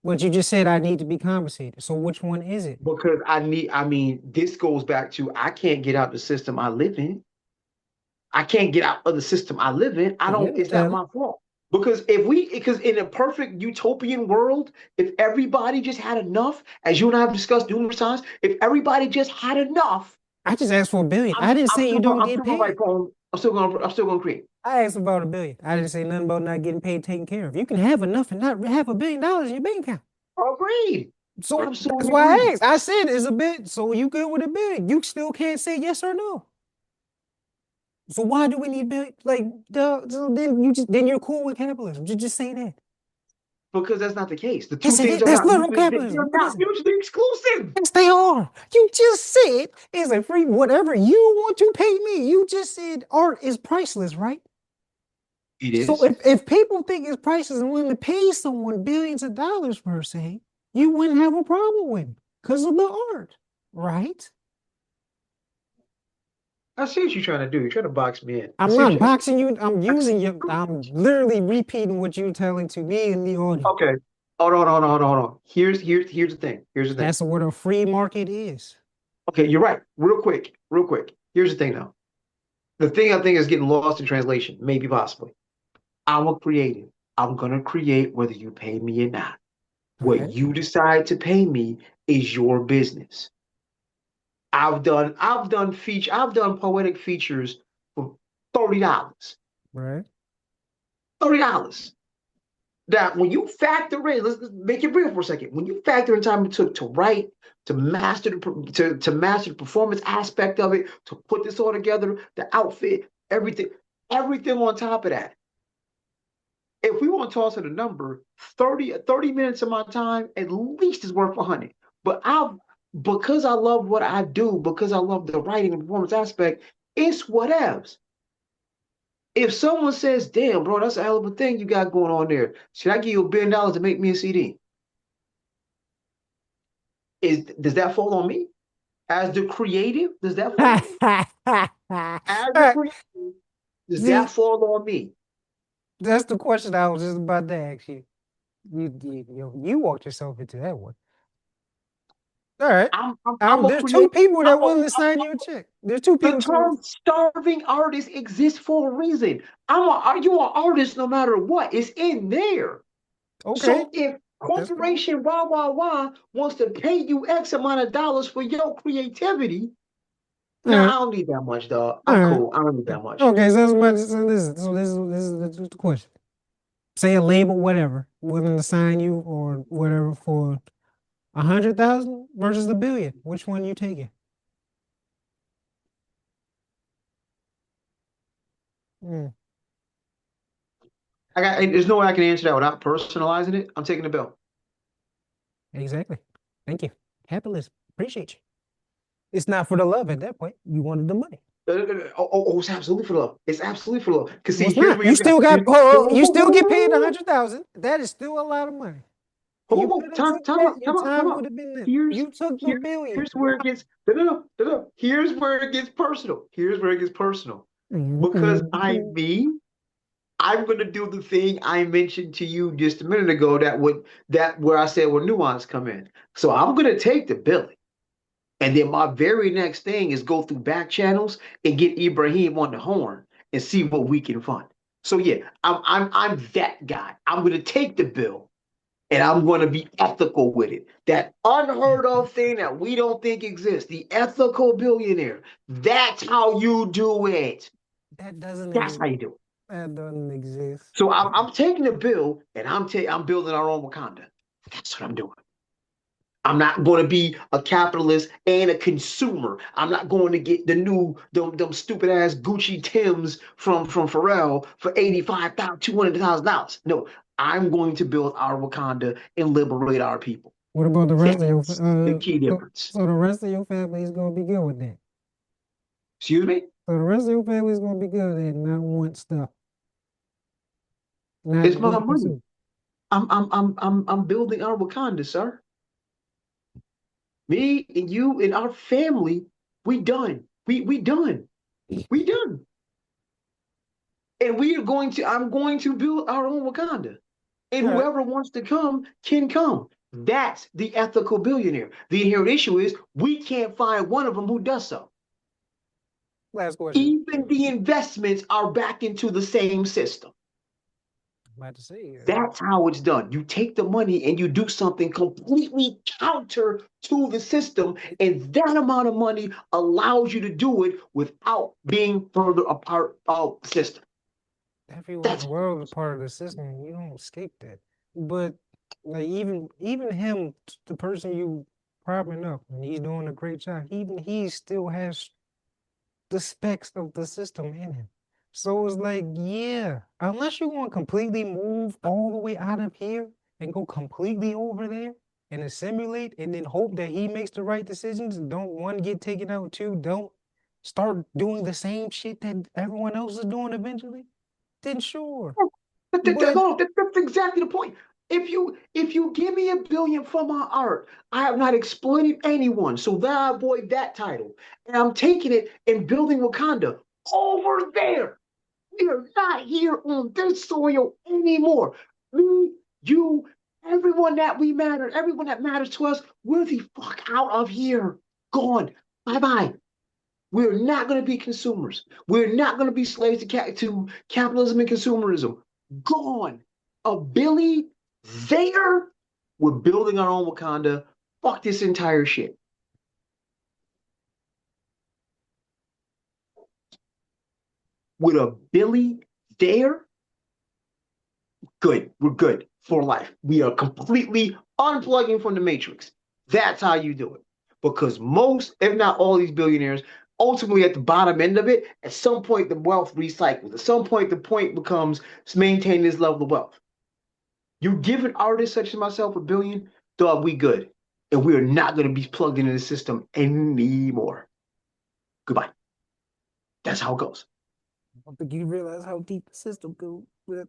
what you just said. I need to be compensated. So which one is it? because I mean, this goes back to I can't get out the system I live in. I can't get out of the system I live in. I You don't, didn't it's not tell it. my fault. Because in a perfect utopian world, if everybody just had enough, as you and I have discussed numerous times, if everybody just had enough, I just asked for $1 billion. I didn't say you don't I'm get still gonna write paid. poems. I'm still gonna create. I asked about $1 billion. I didn't say nothing about not getting paid, taken care of. You can have enough and not have $1 billion in your bank account. Agreed. So that's Absolutely why I agreed. asked. I said it's a bit. So you good with $1 billion? You still can't say yes or no. So why do we need billion? Like, duh, so then you're cool with capitalism. Just say that. Because that's not the case. The two Yes, it is. things are That's not literal mutually, capitalism. they're What not is it? mutually exclusive. Yes, they are. You just said it's a free whatever you want to pay me. You just said art is priceless, right? It So is. if people think it's priceless and willing to pay someone billions of dollars per se, you wouldn't have a problem with it because of the art, right? I see what you're trying to do. You're trying to box me in. I'm not boxing you. I'm using you. I'm literally repeating what you're telling to me and the audience. Okay. Hold on. Here's the thing. Here's the thing. That's what a free market is. Okay, you're right. Real quick. Here's the thing now. The thing I think is getting lost in translation, maybe possibly. I'm a creative. I'm gonna create whether you pay me or not. What Okay, you decide to pay me is your business. I've done poetic features for $30. right, $30. Now, when you factor in, let's make it real for a second. When you factor in time it took to write, to master the performance aspect of it, to put this all together, the outfit, everything on top of that. If we want to toss it a number, 30 minutes of my time at least is worth 100. But I because I love what I do, because I love the writing and performance aspect, it's whatevs. If someone says, damn, bro, that's a hell of a thing you got going on there. Should I give you $1 billion to make me a CD? Does that fall on me? As the creative, does that fall on me? As the Alright, creative, does see, that fall on me? that's the question I was just about to ask you. You walked yourself into that one. All right. I'm a There's two creative. people I'm that a, willing to sign you a check. There's two the people to. term starving artist exists for a reason. You an artist no matter what. It's in there. Okay, So if that's cool. corporation wants to pay you X amount of dollars for your creativity, All no, I right, don't need that much, dog. all I'm right. cool. I don't need that much. Okay, so this is the question. Say a label, whatever, willing to sign you or whatever for 100,000 versus a billion. Which one you taking? Mm, There's no way I can answer that without personalizing it. I'm taking the bill. exactly. Thank you. Capitalism. Appreciate you. It's not for the love at that point. You wanted the money. It's absolutely for love. It's absolutely for love. Because Well, see, it's here's not. where You you got. still got. Here, Oh, whoa, you whoa, still whoa, get whoa, paid a whoa, hundred thousand. That is still a lot of money. whoa, You whoa, could have time, took time that. out, Your time out, time time out. would have been that. Here's You took the here, billion. here's where it gets no. Here's where it gets personal. Here's where it gets personal. Because I'm me, I'm gonna do the thing I mentioned to you just a minute ago that where I said where nuance come in. So I'm gonna take the billing. And then my very next thing is go through back channels and get Ibrahim on the horn and see what we can fund. So yeah, I'm that guy. I'm gonna take the bill and I'm gonna be ethical with it. That unheard of thing that we don't think exists, the ethical billionaire. That's how you do it. That doesn't That's exist. how you do it. That doesn't exist. So I'm taking the bill and I'm building our own Wakanda. That's what I'm doing. I'm not going to be a capitalist and a consumer. I'm not going to get the new them stupid ass Gucci Tims from Pharrell for $85,000, $200,000. No, I'm going to build our Wakanda and liberate our people. What about the rest of your? That's the key So, difference. so the rest of your family is gonna be good with that. Excuse me? So the rest of your family is gonna be good with that. Not want stuff. Not It's be my a money. consumer. I'm building our Wakanda, sir. Me and you and our family, we done. We done. We done. And we are going to, I'm going to build our own Wakanda. And All right. whoever wants to come can come. That's the ethical billionaire. The inherent issue is we can't find one of them who does so. Last question. Even the investments are back into the same system. I'm about to say. That's how it's done. You take the money and you do something completely counter to the system, and that amount of money allows you to do it without being further apart of the system. Everyone in the That's world is part of the system. You don't escape that. But like even him, the person you propping up, and he's doing a great job. Even he still has the specs of the system in him. So it's like, yeah, unless you want to completely move all the way out of here and go completely over there and assimilate and then hope that he makes the right decisions, don't one get taken out, two don't start doing the same shit that everyone else is doing eventually, then sure. But no, that's exactly the point. If you give me $1 billion for my art, I have not exploited anyone, so that I avoid that title. And I'm taking it and building Wakanda over there. We are not here on this soil anymore. Me, you, everyone that matters to us, we're the fuck out of here. Gone. Bye bye. We're not going to be consumers. We're not going to be slaves to capitalism and consumerism. Gone. A Billy there. We're building our own Wakanda. Fuck this entire shit. With a Billy there, good. We're good for life. We are completely unplugging from the matrix. That's how you do it. Because most, if not all, these billionaires ultimately at the bottom end of it, at some point the wealth recycles. At some point the point becomes maintain this level of wealth. You give an artist such as myself a billion, dog, we good. And we are not going to be plugged into the system anymore. Goodbye. That's how it goes. I don't think you realize how deep the system goes. But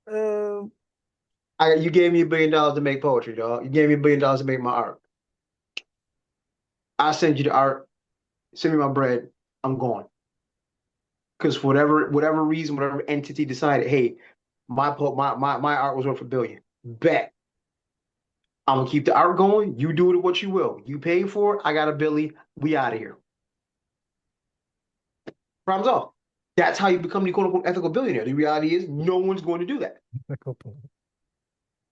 You gave me $1 billion to make poetry, dog. You gave me $1 billion to make my art. I send you the art, send me my bread, I'm gone. Because for whatever reason, whatever entity decided, hey, my art was worth $1 billion. Bet. I'm gonna keep the art going. You do it what you will. You pay for it. I got a Billy. We out of here. Problems off. That's how you become the quote unquote ethical billionaire. The reality is no one's going to do that.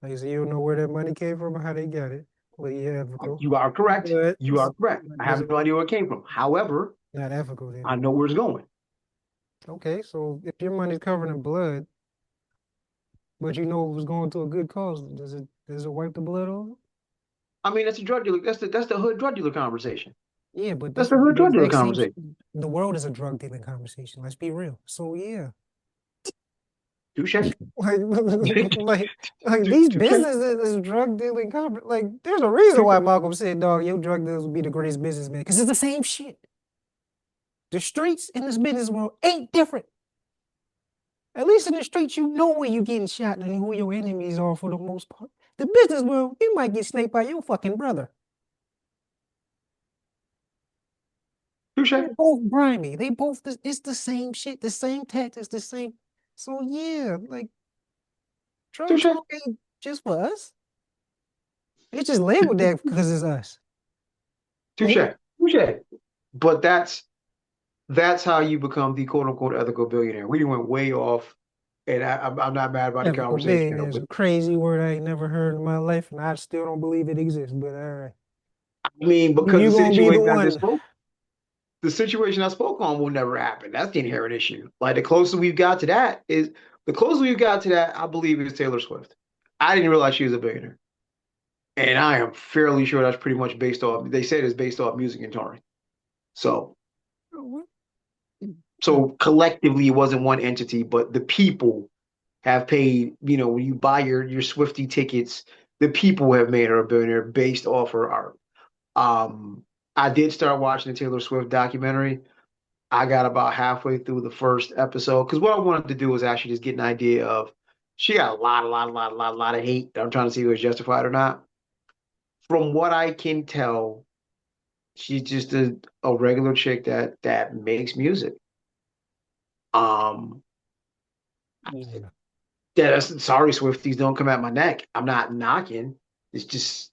like, you don't know where that money came from or how they got it. Well, yeah, ethical. You are correct. But You are correct. I have no idea where it came from. However, not ethical then. I know where it's going. Okay, so if your money's covered in blood, but you know it was going to a good cause, does it wipe the blood off? I mean, that's a drug dealer. That's the hood drug dealer conversation. Yeah, but That's this the would be hood the drug dealer exact same. conversation. The world is a drug dealing conversation. Let's be real. So yeah, Touche. like, like, like these Touche. businesses is drug dealing. Like, there's a reason why Malcolm said, "Dog, your drug dealers will be the greatest businessman," because it's the same shit. The streets in this business world ain't different. At least in the streets, you know where you're getting shot and who your enemies are for the most part. The business world, you might get sniped by your fucking brother. Touche. They're both grimy. They both, it's the same shit, the same tactics, the same. So yeah, like drug Touche. talk ain't just for us. It's just labeled that because it's us. Touche. Touche. But that's how you become the quote unquote ethical billionaire. We went way off, and I'm not mad about the Ethical conversation. billionaire is a crazy word I ain't never heard in my life, and I still don't believe it exists. But all right, I mean, because you gonna be the one. the situation I spoke on will never happen. That's the inherent issue. Like the closer we've got to that, I believe is Taylor Swift. I didn't realize she was a billionaire. And I am fairly sure that's pretty much based off, they said it's based off music and touring. So, so collectively, it wasn't one entity, but the people have paid, when you buy your Swifty tickets, the people have made her a billionaire based off her art. I did start watching the Taylor Swift documentary. I got about halfway through the first episode because what I wanted to do was actually just get an idea of she got a lot of hate. I'm trying to see if it's justified or not. From what I can tell, she's just a regular chick that makes music. Um, Yeah. that's sorry, Swifties, don't come at my neck. I'm not knocking. It's just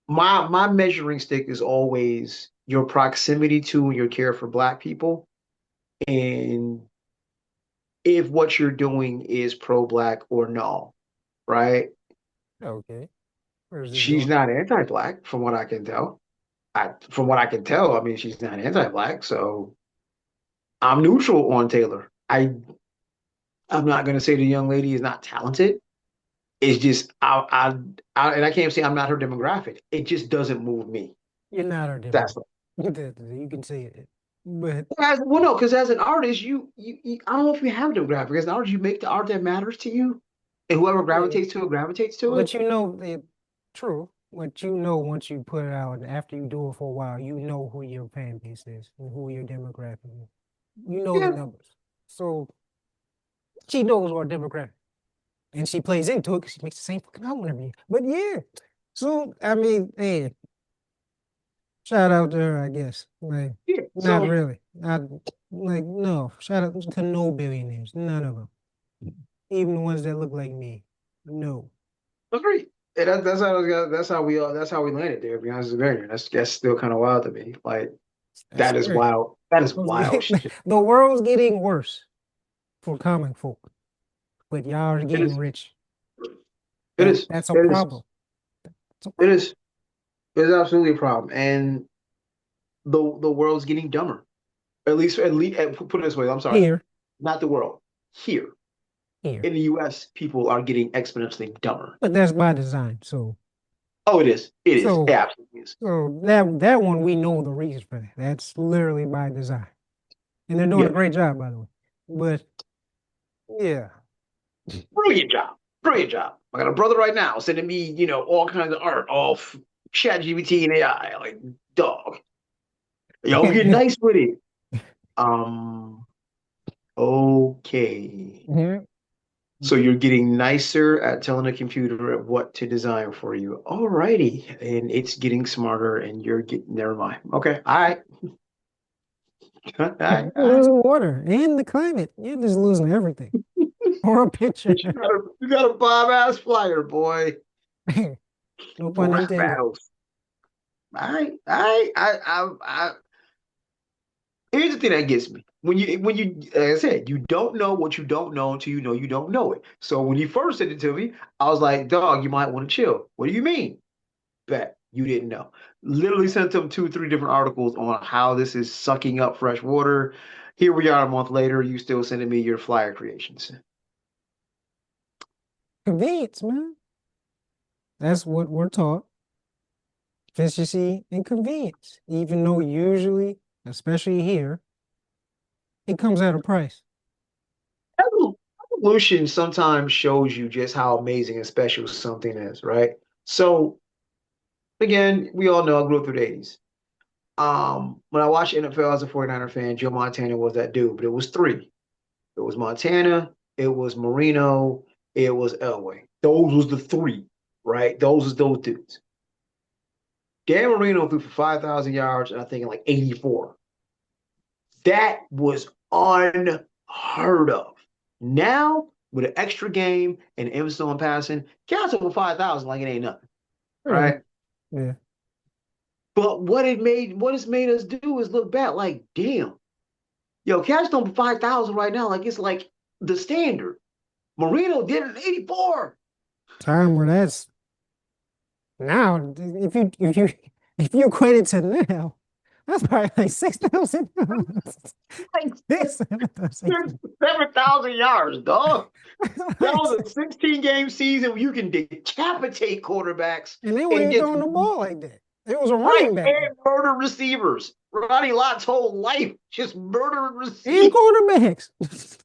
my measuring stick is always your proximity to and your care for Black people, and if what you're doing is pro-Black or no, right? Okay. Where's this She's going? not anti-Black, from what I can tell. From what I can tell, I mean, she's not anti-Black, so I'm neutral on Taylor. I'm not going to say the young lady is not talented. It's just and I can't say I'm not her demographic. It just doesn't move me. You're not our That's demographic. You can say it, but well, no, because as an artist, I don't know if you have a demographic. As an artist, you make the art that matters to you, and whoever yeah. gravitates to it gravitates to But it. you know, true. But you know, once you put it out and after you do it for a while, you know who your fan base is and who your demographic is. You know the Yeah, numbers. So she knows our demographic. And she plays into it because she makes the same fucking album every year. But yeah. So I mean, hey, shout out to her, I guess. Like, yeah. not So really. Not like no. Shout out to no billionaires. None of them. Even the ones that look like me. No. agree. And that's how we landed there. To be honest with you, that's still kind of wild to me. Like That's that is scary. wild. That is wild shit. The world's getting worse for common folk, but y'all are It getting is. rich. It is. That's a It is. problem. It's a It problem. is. It's absolutely a problem, and the world's getting dumber. At least, put it this way. I'm sorry, Here, not the world. Here here. in the U.S., people are getting exponentially dumber. But that's by design. So Oh, it is. It is. It so absolutely is. so that one we know the reason for that. That's literally by design. And they're doing a Yeah. great job, by the way. But yeah. Brilliant job. Brilliant job. I got a brother right now sending me, all kinds of art off Chat GPT and AI. Like, dog. Yo, get nice with it. Um, okay. Yeah. So you're getting nicer at telling a computer what to design for you. Alrighty. And it's getting smarter and you're getting, never mind. Okay. All right. All right. All You're right. losing water and the climate. You're just losing everything. Or a picture. But you got a bomb ass flyer, boy. No For pun rap intended. battles. All right. All right. Here's the thing that gets me. When you like I said, you don't know what you don't know until you know you don't know it. So when you first said it to me, I was like, dog, you might want to chill. What do you mean? Bet you didn't know. Literally sent them two, three different articles on how this is sucking up fresh water. Here we are a month later, you still sending me your flyer creations. Convenience, man. That's what we're taught. Efficiency and convenience. Even though usually, especially here, it comes at a price. Evolution sometimes shows you just how amazing and special something is, right? So again, we all know I grew up through the 80s. When I watched NFL as a 49er fan, Joe Montana was that dude, but it was three. It was Montana, it was Marino, it was Elway. Those was the three, right? Those was those dudes. Dan Marino threw for 5,000 yards, and I think in like 84. That was unheard of. Now, with an extra game and emphasis on passing, counts over 5,000 like it ain't nothing, Yeah. right? Yeah. But what it's made us do is look back like, damn, yo, catch them for 5,000 right now, like it's like the standard. Marino did it in 84. Time where that's now, if you equate it to now, that's probably like 6,000. Like 6,000. 7,000 yards, dog. That was a 16 game season where you can decapitate quarterbacks And they weren't and even just throwing the ball like that. It was a right running back then. and murder receivers. Ronnie Lott's whole life just murdering And receivers. quarterbacks.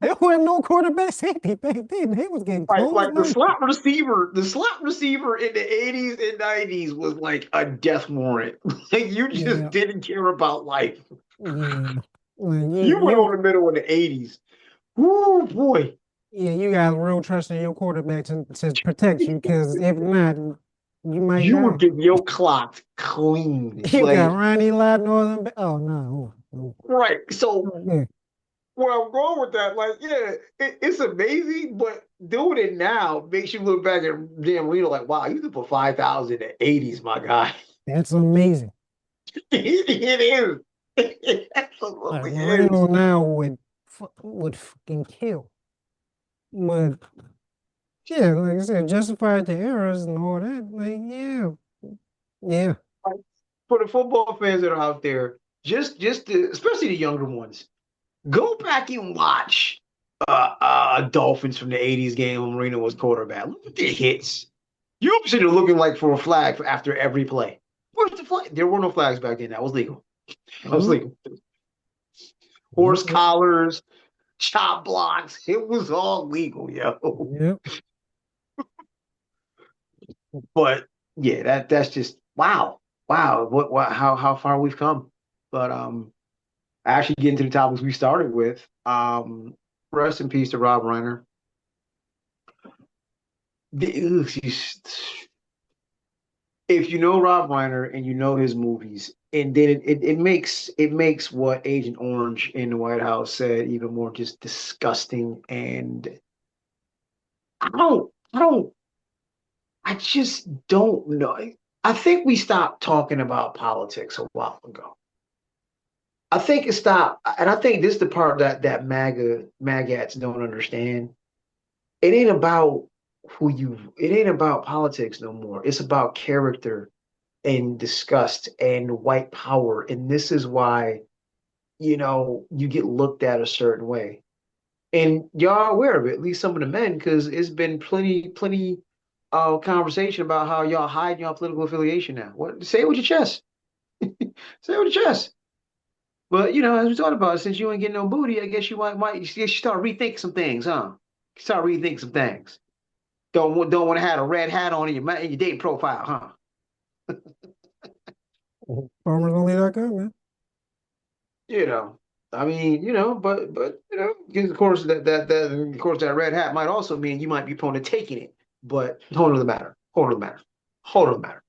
There wasn't no quarterback safety back then. They was getting Like the clothesline. slot receiver in the 80s and 90s was like a death warrant. Like you just Yeah, didn't care about life. yeah. Well, You went over the middle in the 80s. Woo boy. you got real trust in your quarterback to protect you, because if not, you might You were die. getting your clock clean. You got Like, Ronnie Lott, Northern. Oh no. right. So Yeah. where I'm going with that, like, yeah, it's amazing, but doing it now makes you look back at Dan Marino like, wow, you could put 5,000 in the 80s, my guy. That's amazing. It is. It Like absolutely is. Marino now would fucking kill. But yeah, like I said, justify the errors and all that. Like, yeah. Like, for the football fans that are out there, especially the younger ones, go back and watch Dolphins from the 80s game when Marino was quarterback. Look at the hits. You should have looking like for a flag after every play. Where's the flag? There were no flags back then. That was legal. That was Mhm. legal. Yep, Horse collars, chop blocks. It was all legal, yo. yep. But yeah, that's just wow. Wow. What how far we've come. But actually getting to the topics we started with. Rest in peace to Rob Reiner. If you know Rob Reiner and you know his movies, and then it makes what Agent Orange in the White House said even more just disgusting. And I don't I just don't know. I think we stopped talking about politics a while ago. I think it stopped, and I think this is the part that magats don't understand. It ain't about it ain't about politics no more. It's about character and disgust and white power. And this is why, you get looked at a certain way. And y'all are aware of it, at least some of the men, because it's been plenty conversation about how y'all hide your political affiliation now. What say it with your chest. Say it with your chest. But as we talked about, since you ain't getting no booty, I guess you should start rethinking some things, huh? Start rethinking some things. Don't want to have a red hat on in your dating profile, huh? Farmersonly.com, man. You know, I mean, but because of course that red hat might also mean you might be prone to taking it. But hold on the matter. Hold on the matter. Hold on the matter.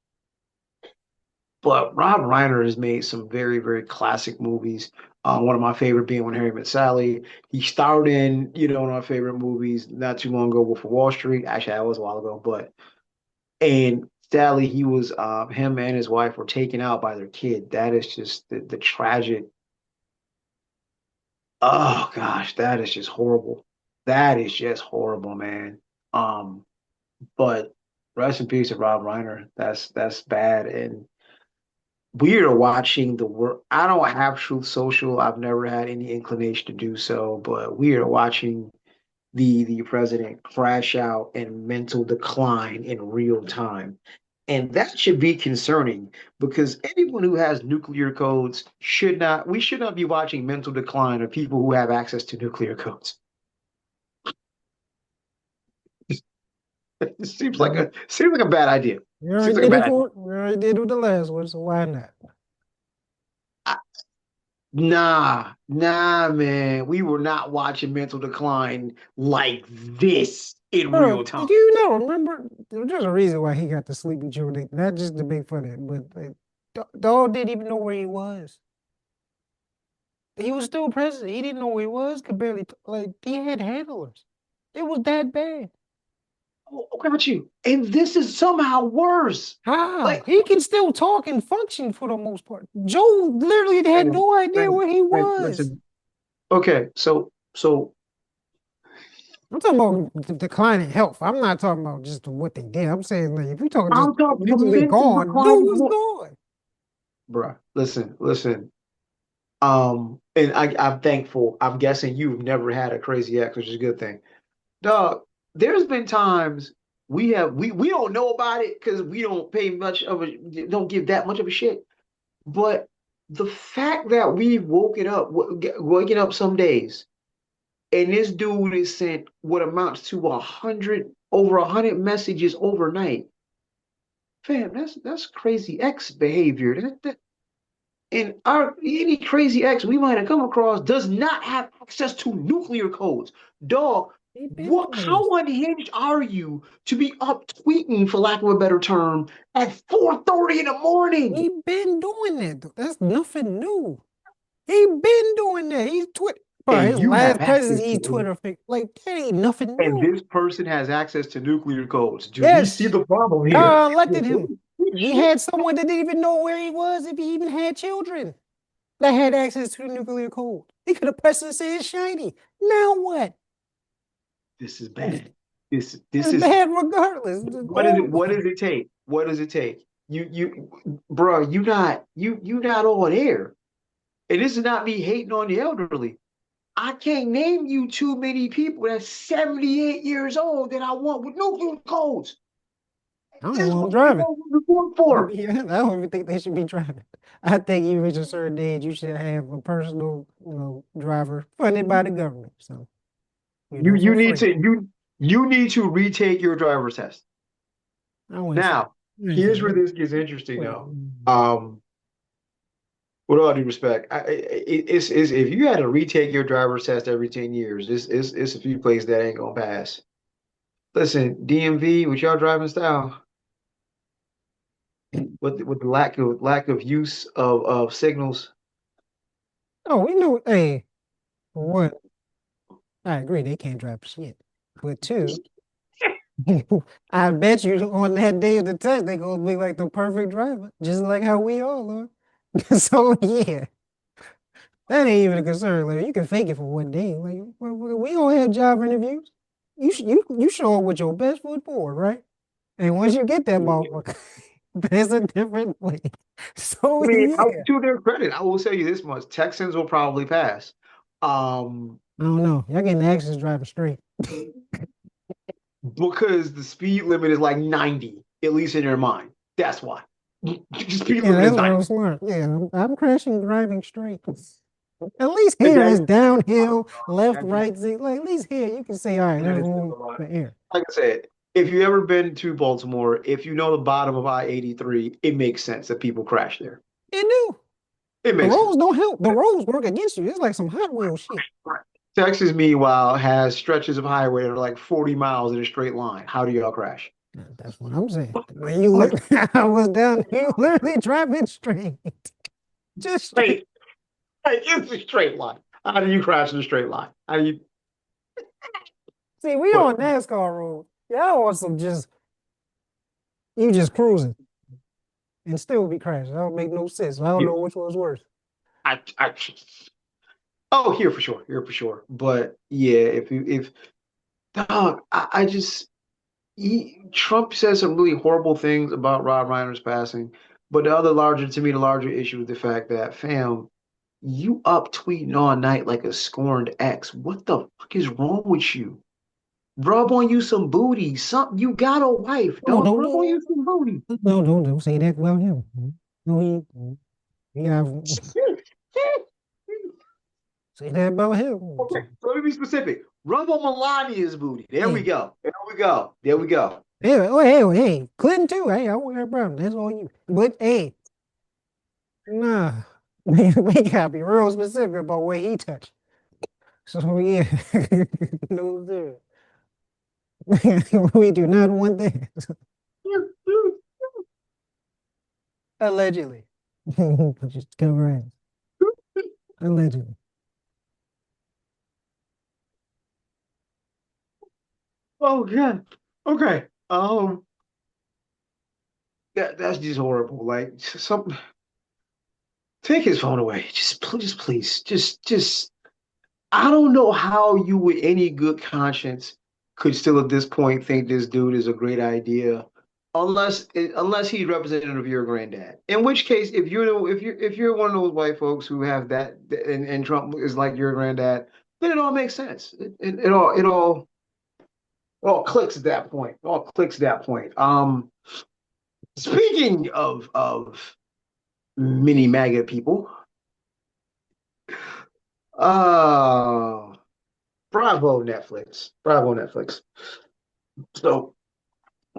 But Rob Reiner has made some very, very classic movies. One of my favorite being When Harry Met Sally. He starred in, one of my favorite movies not too long ago, Wolf of Wall Street. Actually, that was a while ago, but and Sally, he was him and his wife were taken out by their kid. That is just the tragic. Oh gosh, that is just horrible. That is just horrible, man. Um, but rest in peace to Rob Reiner. That's bad. And we are watching the work. I don't have Truth Social. I've never had any inclination to do so, but we are watching the president crash out and mental decline in real time. And that should be concerning because anyone who has nuclear codes we should not be watching mental decline of people who have access to nuclear codes. It seems like a bad idea. You Seems already like a did bad it idea. for, you already did it with the last one, so why not? I, nah, man. We were not watching mental decline like this in real Bro, time. you know, remember, there's a reason why he got the sleepy children, not just to make fun of it, but like, dog didn't even know where he was. He was still president. He didn't know where he was, could barely, like, he had handlers. It was that bad. Oh, got you. And this is somehow worse. How? Like, He can still talk and function for the most part. Joe literally had man, no idea man, where he man, was. listen. Okay, so I'm talking about declining health. I'm not talking about just what they did. I'm saying, like, if you're talking just I'm talking the mentally mental gone, dude decline is was more, gone. bruh. Listen. And I'm thankful. I'm guessing you've never had a crazy ex, which is a good thing. Dog, there's been times we don't know about it because we don't pay much of a don't give that much of a shit. But the fact that we've waking up some days and this dude is sent what amounts to over 100 messages overnight. Fam, that's crazy ex behavior. And any crazy ex we might have come across does not have access to nuclear codes. Dog, He been doing this. how unhinged are you to be up tweeting, for lack of a better term, at 4:30 in the morning? He been doing that, though. That's nothing new. He been doing that. He's Twitter. Bro, And his you have last access presidency, to he's it. Twitter. Like, that ain't nothing And new. this person has access to nuclear codes. Do we see Yes, the problem here? God elected him. He had someone that didn't even know where he was if he even had children that had access to the nuclear code. He could have pressed and said it's shiny. Now what? This is It's bad. This is bad regardless. It's what is it? What over. does it take? What does it take? Bro, you not on air. And this is not me hating on the elderly. I can't name you too many people that's 78 years old that I want with nuclear codes. I don't even That's want him what they driving. want to report for. Yeah, I don't even think they should be driving. I think you reach a certain age, you should have a personal, driver funded by the government. So, You you for need free. to you you need to retake your driver's test. I wouldn't say, Now, I wouldn't say, here's where this gets interesting wait, though. With all due respect, it's if you had to retake your driver's test every 10 years, it's a few places that ain't gonna pass. Listen, DMV with your driving style, with the lack of use of signals, oh, we know, hey, for one, I agree, they can't drive shit. But two, I bet you on that day of the test, they gonna be like the perfect driver, just like how we all are. So yeah, that ain't even a concern. Like you can fake it for one day. Like we all have job interviews. You show up with your best foot forward, right? And once you get that motherfucker, there's a different way. So I mean, yeah, to their credit, I will say you this much: Texans will probably pass. Um, I don't know. Y'all getting the access driving straight. because the speed limit is like 90, at least in your mind. That's why. The speed Yeah, limit is that's 90. real smart. Yeah, I'm crashing driving straight. At least And here that it's is, downhill, left, that, right, Z. Like at least here you can say, all right, that there's is still room a lot. for air. Like I said, if you've ever been to Baltimore, if you know the bottom of I-83, it makes sense that people crash there. It do. It The makes sense. roads don't help. The roads work against you. It's like some Hot Wheel shit. Right. Texas, meanwhile, has stretches of highway that are like 40 miles in a straight line. How do y'all crash? That's what I'm saying. When you Like, look, I was down, you literally driving straight, just straight. straight. Like, it's a straight line. How do you crash in a straight line? How do you? See, we But on NASCAR road. Y'all want some just you just cruising and still be crashing. That don't make no sense. I don't yeah, know which one's worse. I, oh, here for sure, here for sure. But yeah, if dog, I just Trump says some really horrible things about Rob Reiner's passing. But the other larger, to me, the larger issue is the fact that, fam, you up tweeting all night like a scorned ex. What the fuck is wrong with you? Rub on you some booty. Some you got a wife, No, dog. Rub on you some booty. don't say that about him. No, he got say that about him. Okay, so let me be specific. Rub on Melania's booty. There we Hey, go. There we go. There we go. hey, Clinton too. Hey, I want that problem. That's all you. But hey, nah, we gotta be real specific about where he touched. So yeah, no sir. We do not want that. Allegedly. Just cover it. Allegedly. Oh god. Okay. That's just horrible. Like some take his phone away. Just please. I don't know how you with any good conscience could still at this point think this dude is a great idea. Unless he's representative of your granddad. In which case, if you're one of those white folks who have that and Trump is like your granddad, then it all makes sense. It all clicks at that point. It all clicks at that point. Speaking of mini MAGA people, uh, bravo Netflix, bravo Netflix. So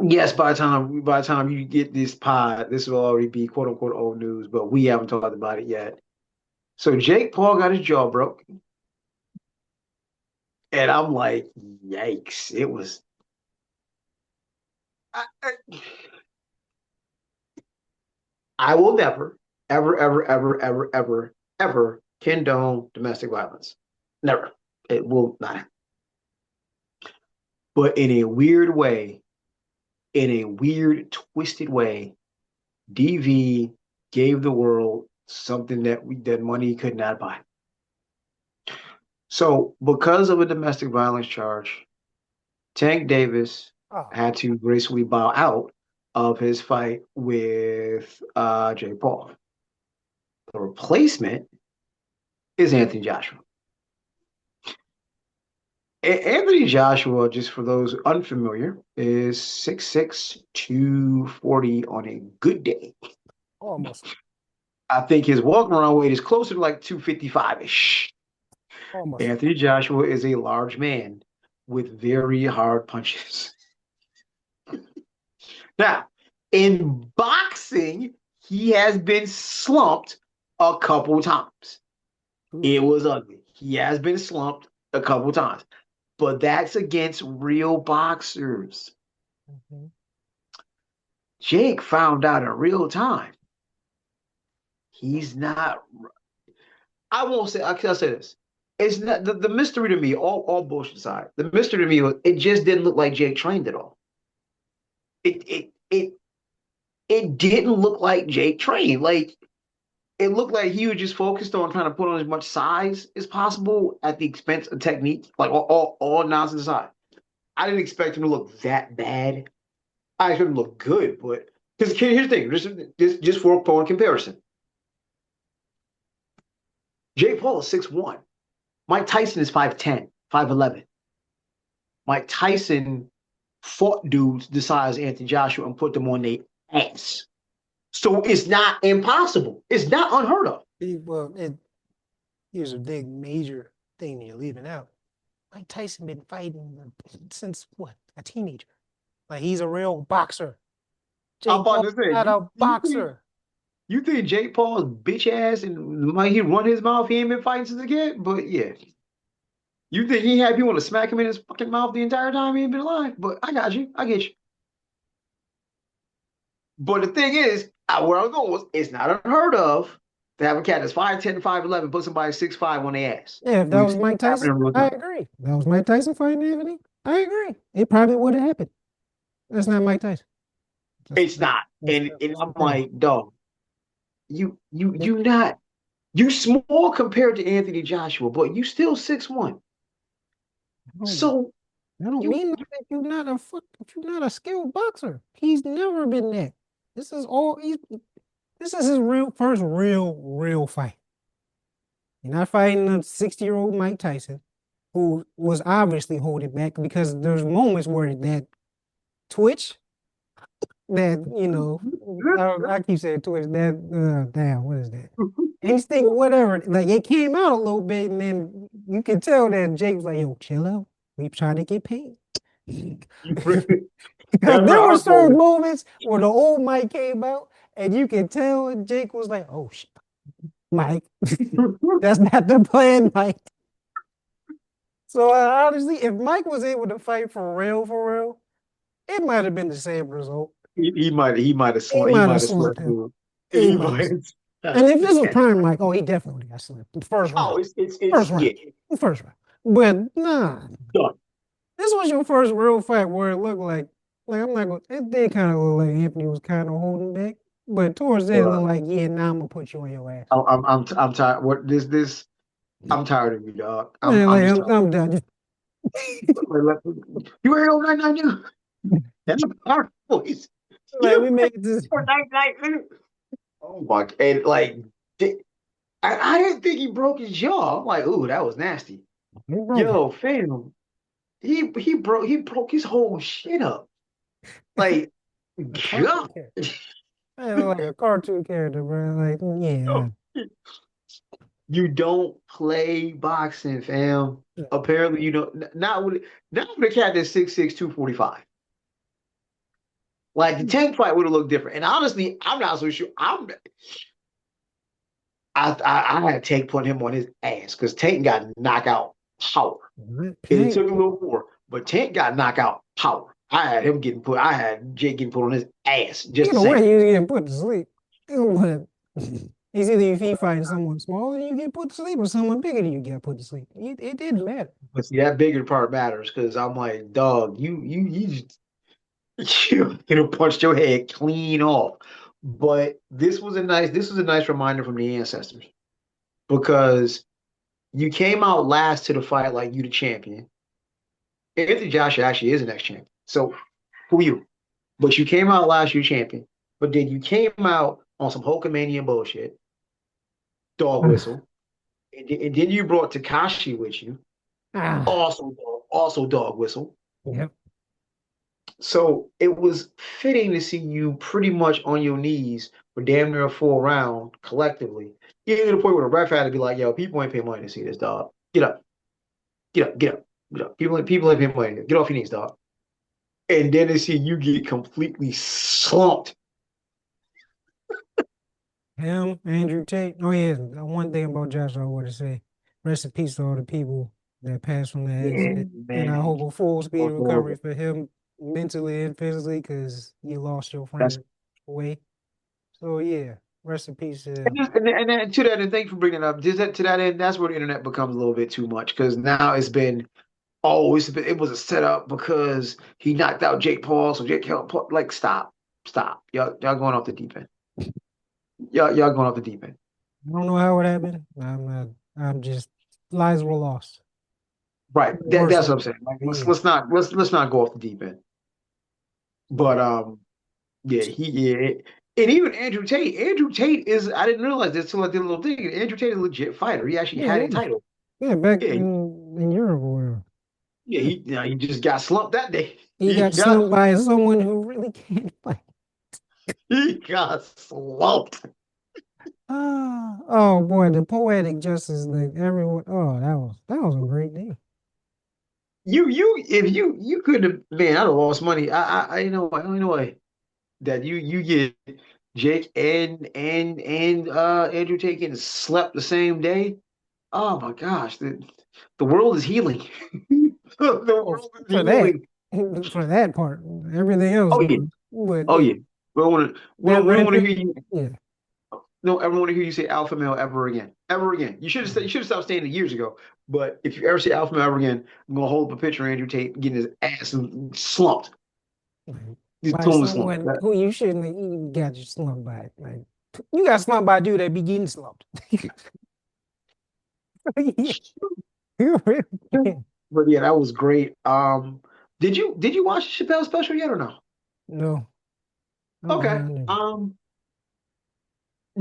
yes, by the time you get this pod, this will already be quote unquote old news, but we haven't talked about it yet. So Jake Paul got his jaw broke, and I'm like, yikes! It was. I will never, ever condone domestic violence. Never. It will not. But in a weird way, in a weird, twisted way, DV gave the world something that money could not buy. So, because of a domestic violence charge, Tank Davis Oh, had to gracefully bow out of his fight with Jake Paul. The replacement is Anthony Joshua. Anthony Joshua, just for those unfamiliar, is 6'6", 240 on a good day. almost, I think his walk around weight is closer to like 255-ish. almost. Anthony Joshua is a large man with very hard punches. Now, in boxing, he has been slumped a couple times. Oof. It was ugly. He has been slumped a couple times, but that's against real boxers. Mhm. Jake found out in real time. He's not. I won't say. I'll say this. It's not the mystery to me. All bullshit aside, the mystery to me was it just didn't look like Jake trained at all. it it didn't look like Jake trained. Like it looked like he was just focused on trying to put on as much size as possible at the expense of technique. Like all nonsense aside, I didn't expect him to look that bad. I expect him to look good, but because here's the thing, just for a point comparison, Jake Paul is 6'1". Mike Tyson is 5'10", 5'11". Mike Tyson fought dudes the size of Anthony Joshua and put them on their ass. So it's not impossible. It's not unheard of. Well, here's a big major thing you're leaving out. Mike Tyson been fighting since what? A teenager. Like he's a real boxer. I'm Jake about Paul to say, not a boxer. you think Jake Paul's bitch ass and might he run his mouth? He ain't been fighting since a kid, but yeah. You think he had people want to smack him in his fucking mouth the entire time he ain't been alive? But I got you. I get you. But the thing is, where I was going was, it's not unheard of to have a cat that's 5'10", 5'11", put somebody 6'5" on their ass. Yeah, if that We've was seen Mike it happen Tyson, in real I time. agree. If that was Mike Tyson fighting Anthony, I agree. It probably would have happened. That's not Mike Tyson. It's not. And That's I'm the thing. like, dog, you not you small compared to Anthony Joshua, but you still 6'1". No, So that don't you mean that if you're not a skilled boxer. He's never been that. This is all he's this is his first real fight. You're not fighting a 60-year-old Mike Tyson, who was obviously holding back because there's moments where that twitch, that, I keep saying twitch, that, damn, what is that? Instinct, whatever. Like it came out a little bit, and then you can tell that Jake was like, yo, chill out. We trying to get paid. Because That's there were our certain moment. moments where the old Mike came out, and you can tell Jake was like, oh, shit, Mike, that's not the plan, Mike. So honestly, if Mike was able to fight for real, it might have been the same result. He He might might have have slumped slept him. through. He He might have. might have. And if this was prime Mike, oh, he definitely got slumped. The first round. Oh, it's First round. yeah, First round. But nah, done. this was your first real fight where it looked like I'm not gonna, it did kind of look like Anthony was kind of holding back. But towards that, it Uh, looked like, yeah, now I'm gonna put you on your ass. I'm tired. What this? I'm tired of you, dog. Man, I'm like, just tired. I'm done. Just, You ain't on night night new. That's our voice. like, You we made this. for night night new. Oh my! And like, I didn't think he broke his jaw. I'm like, ooh, that was nasty. We broke it. Yo, fam, he broke his whole shit up. Like, A cartoon God. character. Man, like a cartoon character, bro. Like, yeah. Yo, you don't play boxing, fam. Yeah. Apparently, you don't. Not with a cat that's 6'6", 245. Like the tank fight would have looked different. And honestly, I'm not so sure. I had Tank put him on his ass because Tank got knockout power. It Tank, took a little more, but Tank got knockout power. I had Jake getting put on his ass. Just the either way, same. he was getting put to sleep. But it's either if he fighting someone smaller, you get put to sleep, or someone bigger, you get put to sleep. It didn't matter. But see, that bigger part matters because I'm like, dog, you you could have punched your head clean off. But this was a nice reminder from the ancestors because you came out last to the fight like you the champion. Anthony Joshua actually is the next champion. So who you? But you came out last year champion. But then you came out on some Hulkamania bullshit, dog whistle. And then you brought Takashi with you, Ah, also dog whistle. yep. So it was fitting to see you pretty much on your knees for damn near a full round collectively. Getting to the point where the ref had to be like, yo, people ain't paying money to see this, dog. Get up, get up, get up, get up. People ain't paying money. Get off your knees, dog. And then to see you get completely slumped. Him, Andrew Tate. Oh yeah, one thing about Josh I want to say. Rest in peace to all the people that passed from that Yeah, accident. And I hope man. a full That speed was recovery horrible. for him mentally and physically because you lost your That's friend away. So yeah, rest in peace to and, him. just, and then to that, and thank you for bringing it up. Just that, to that end, that's where the internet becomes a little bit too much because now it's been Oh, it was a setup because he knocked out Jake Paul, so Jake Paul, like stop, stop, y'all going off the deep end. Y'all going off the deep end. I don't know how it happened. I'm just lives were lost. Right. Worse That's what way. I'm saying. Like Yeah. let's not go off the deep end. But But yeah, yeah. And even Andrew Tate. Andrew Tate is I didn't realize this until I did a little thing. Andrew Tate is a legit fighter. He actually yeah, had a yeah. title. Yeah, back Yeah, in Europe or whatever. yeah, Yeah. he just got slumped that day. He got slumped by someone who really can't fight. He got slumped. Ah, oh boy, the poetic justice that everyone. Oh, that was a great day. If you could have man, I'd have lost money. I know way that you get Jake and Andrew Tate getting slept the same day. Oh my gosh, the world is healing. The Oh, world is for that, healing. for that part, everything else Oh yeah, was. But oh yeah. that We don't want to rampant, hear you. yeah. No, ever want to hear you say alpha male ever again. Ever again. You should have stopped saying it years ago. But if you ever say alpha male ever again, I'm gonna hold up a picture of Andrew Tate getting his ass slumped. He's By totally slumped. someone who you shouldn't have even got you slumped by. Like you got slumped by a dude that be getting slumped. Yeah, you really can. But yeah, that was great. Did you watch the Chappelle special yet or no? No, I'm Okay. behind it.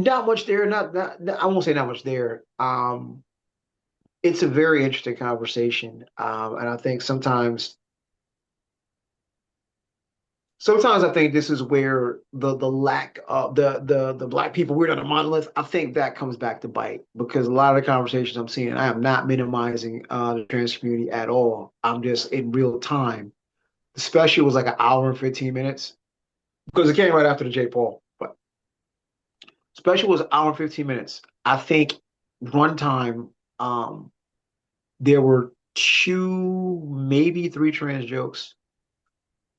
Not much there. I won't say not much there. It's a very interesting conversation. And I think sometimes I think this is where the lack of the black people we're not a monolith. I think that comes back to bite because a lot of the conversations I'm seeing, I am not minimizing the trans community at all. I'm just in real time. The special was like an hour and 15 minutes because it came right after the J. Paul. But special was an hour and 15 minutes. I think runtime, um, there were two, maybe three trans jokes,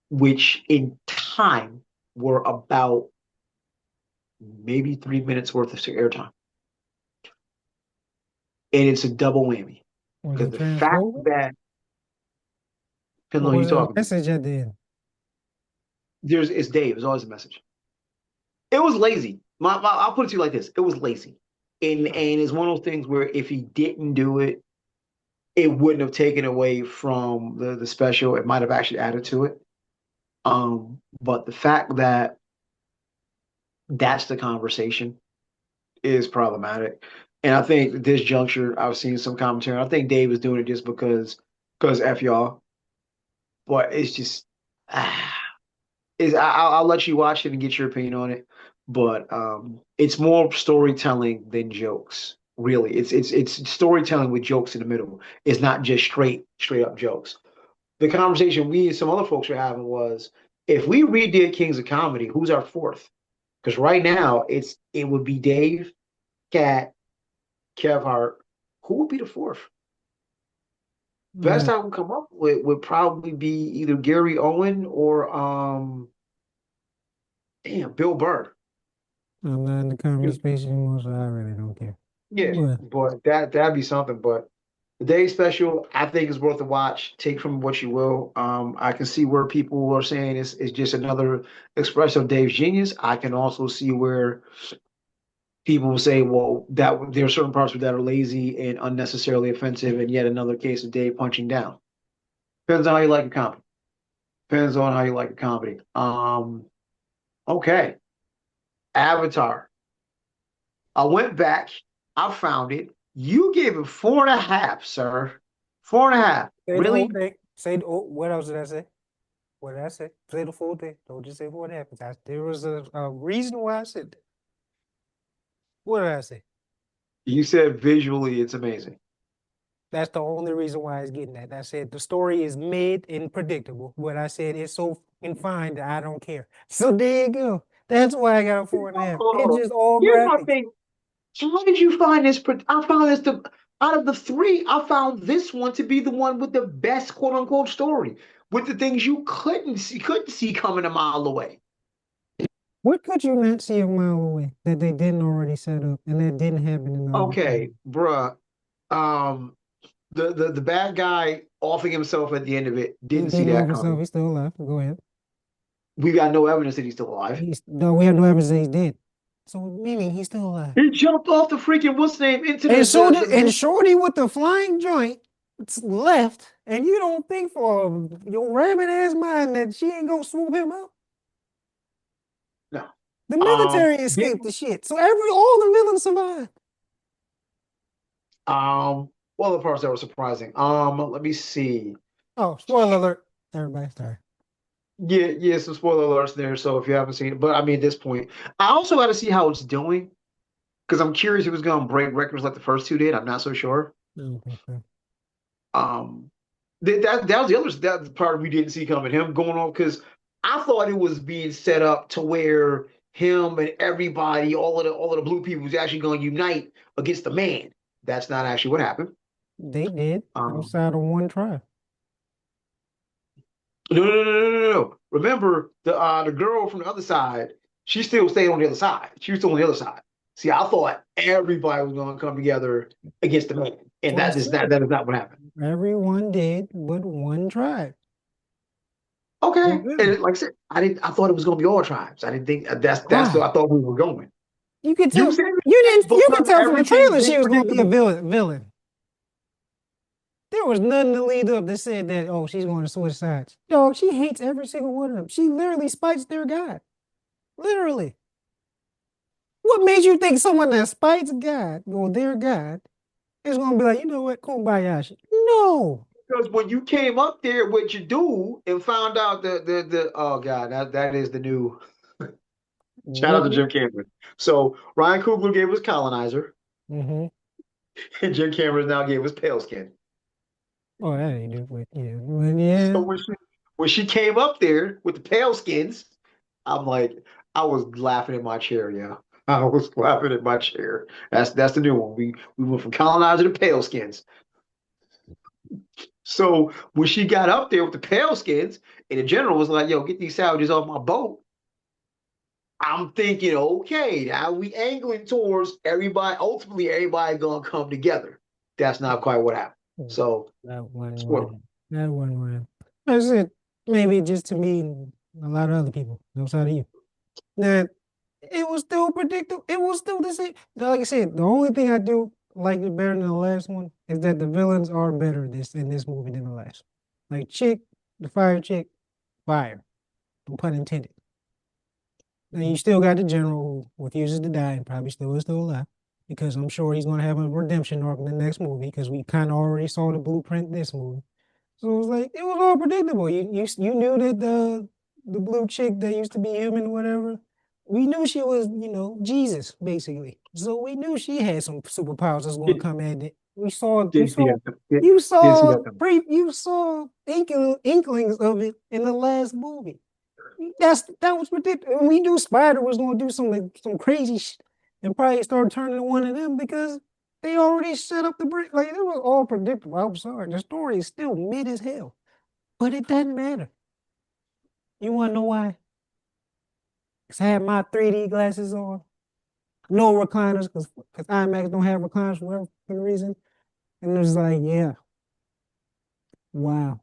which in time were about maybe 3 minutes worth of airtime. And it's a double whammy Was because it the fact transphobic? that, depends Or on who was you're it a talking to, message at the end? it's Dave, it's always a message. It was lazy. I'll put it to you like this: it was lazy, and it's one of those things where if he didn't do it, it wouldn't have taken away from the special. It might have actually added to it. But the fact that that's the conversation is problematic. And I think at this juncture, I've seen some commentary. I think Dave is doing it just because F y'all. But it's just I'll let you watch it and get your opinion on it. But it's more storytelling than jokes. Really, it's storytelling with jokes in the middle. It's not just straight up jokes. The conversation we and some other folks were having was if we redid Kings of Comedy, who's our fourth? Because right now it would be Dave, Cat, Kev Hart. Who would be the fourth? Best Uh, I would come up with would probably be either Gary Owen or Bill Burr. I'm not in the comedy space anymore, so I really don't care. Yeah, But but that'd be something. But the day special, I think is worth a watch. Take from what you will. I can see where people are saying it's just another expression of Dave's genius. I can also see where people will say, well, that there are certain parts of that are lazy and unnecessarily offensive, and yet another case of Dave punching down. Depends on how you like a comedy. Depends on how you like a comedy. Okay. Avatar. I went back. I found it. You gave it 4.5, sir. 4.5. say the whole Really? thing. What else did I say? What did I say? Say the full thing. Don't just say what happened. There was a reason why I said that. What did I say? You said visually it's amazing. That's the only reason why it's getting that. I said the story is mid and predictable, but I said it's so confined that I don't care. So there you go. That's why I got a 4.5. It's Oh, just all here's my graphics. thing. How did you find this? I found this out of the three, I found this one to be the one with the best quote unquote story, with the things you couldn't see coming a mile away. What could you not see a mile away that they didn't already set up and that didn't happen in the other Okay, film? bruh. Um, the bad guy offing himself at the end of it, He didn't see didn't that off himself. coming. He's still alive. Go ahead. We got no evidence that he's still alive. He's no, we have no evidence that he's dead. So meaning he's still alive. He jumped off the freaking what's name into And so did and the Shorty with the flying joint left, and you don't think for your rabbit ass mind that she ain't gonna swoop him up? no. The military Did escaped the shit. So all the villains survived. well the parts that were surprising. Let me see. Oh, spoiler alert. Everybody, sorry. Yeah, yeah, some spoiler alerts there. So if you haven't seen it, but I mean at this point, I also got to see how it's doing because I'm curious if it's going to break records like the first two did. I'm not so sure. I don't think so. Um, that was the other that part we didn't see coming. Him going off because I thought it was being set up to where him and everybody, all of the blue people, was actually going to unite against the man. That's not actually what happened. They did Um, outside of one tribe. no, no, no, no, no, no, no. Remember the girl from the other side? She still stayed on the other side. She was still on the other side. See, I thought everybody was going to come together against the man, and Well, I said that is not what happened. everyone did but one tribe. Okay, Yeah. and like I said, I thought it was going to be all tribes. I didn't think that's Why? I thought we were going. You could You tell said you didn't you could because tell from the everything's trailer she been was gonna be a predictable. villain. There was nothing to lead up that said that, oh, she's going to switch sides. Dog, she hates every single one of them. She literally spites their God. Literally. What made you think someone that spites God or their God is gonna be like, you know what, Kumbaya? No. Because when you came up there with your dude and found out the oh god that is the new shout out to What? Jim Cameron. So Ryan Coogler gave us colonizer, Mm-hmm. and Jim Cameron now gave us pale skin. Oh, that ain't do it. Yeah. But So yeah. when she came up there with the pale skins, I'm like I was laughing in my chair, yeah. I was laughing in my chair. That's the new one. We went from colonizer to pale skins. So when she got up there with the pale skins, and the general was like, "Yo, get these savages off my boat." I'm thinking, okay, now we angling towards everybody. Ultimately, everybody gonna come together. That's not quite what happened. So, That one spoiler. way. That one way. That's it. Maybe just to me and a lot of other people outside of you. That it was still predictable. It was still the same. Like I said, the only thing I do like it better than the last one is that the villains are better this in this movie than the last. Like Chick, the fire chick, fire. No pun intended. And you still got the general who refuses to die and probably still is still alive. Because I'm sure he's gonna have a redemption arc in the next movie because we kind of already saw the blueprint in this movie. So it was like it was all predictable. You knew that the blue chick that used to be human, or whatever. We knew she was, Jesus, basically. So we knew she had some superpowers that's going to Did, come at it. We saw, you didn't see saw, that. you Didn't see saw, that coming. you saw inklings of it in the last movie. That was predictable. And we knew Spider was going to do some crazy shit and probably start turning to one of them because they already set up the brick. Like it was all predictable. I'm sorry, the story is still mid as hell, but it doesn't matter. You want to know why? Because I had my 3D glasses on, no recliners, because IMAX don't have recliners for whatever reason, and it was like, yeah, wow,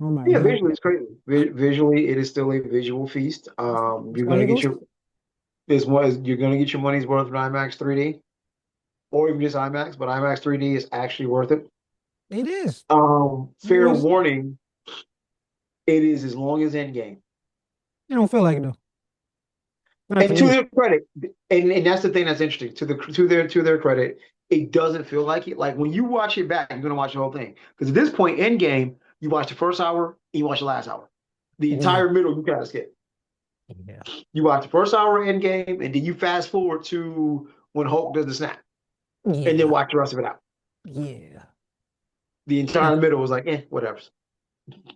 oh my Yeah, god, visually it's crazy. Visually, it is still a visual feast. that's You're why gonna you go get see your you're gonna get your money's worth with IMAX 3D or even just IMAX, but IMAX 3D is actually worth it. it. It is. Fair It warning, it is as long as Endgame. don't feel like it though. Not to And to me. their credit, and that's the thing that's interesting. To their credit, it doesn't feel like it. Like when you watch it back, you're gonna watch the whole thing. Because at this point, Endgame, you watch the first hour, and you watch the last hour. The Yeah. entire middle you kind of skip. Yeah. You watch the first hour Endgame, and then you fast forward to when Hulk does the snap, and then Yeah. watch the rest of it out. Yeah. The Yeah. entire middle was like, whatever.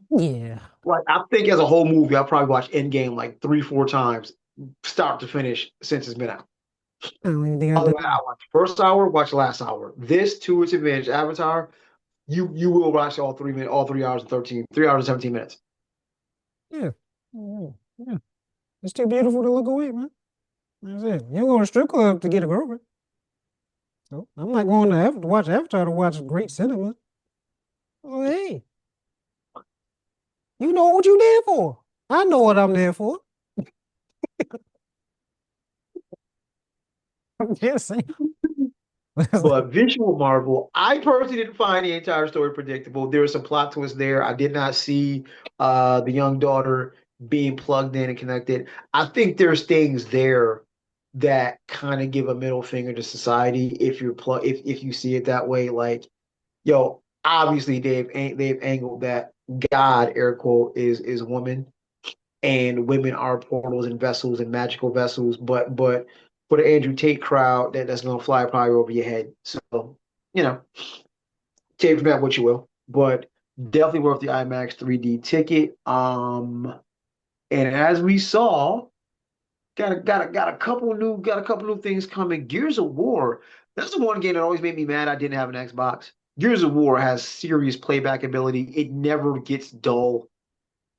Yeah. Like I think as a whole movie, I probably watched Endgame like 3, 4 times, start to finish, since it's been out. I don't even think I did Otherwise, that. I watch the first hour, watch the last hour. This, to its advantage, Avatar, you will watch all 3 hours and 3 hours and 17 minutes. Yeah. Yeah. Yeah. It's too beautiful to look away, man. That's it. You go to a strip club to get a girlfriend. So I'm not going to watch Avatar to watch great cinema. Oh, hey, you know what you there for? I know what I'm there for. I'm just saying. But visual marvel, I personally didn't find the entire story predictable. There was some plot twists there. I did not see the young daughter being plugged in and connected. I think there's things there that kind of give a middle finger to society if you're if you see it that way. Like, yo, obviously they've angled that God, air quote, is woman, and women are portals and vessels and magical vessels. But for the Andrew Tate crowd, that's gonna fly probably over your head. So you know, take from that what you will. But definitely worth the IMAX 3D ticket. And as we saw, got a couple new things coming. Gears of War. That's the one game that always made me mad I didn't have an Xbox. Gears of War has serious playback ability. It never gets dull,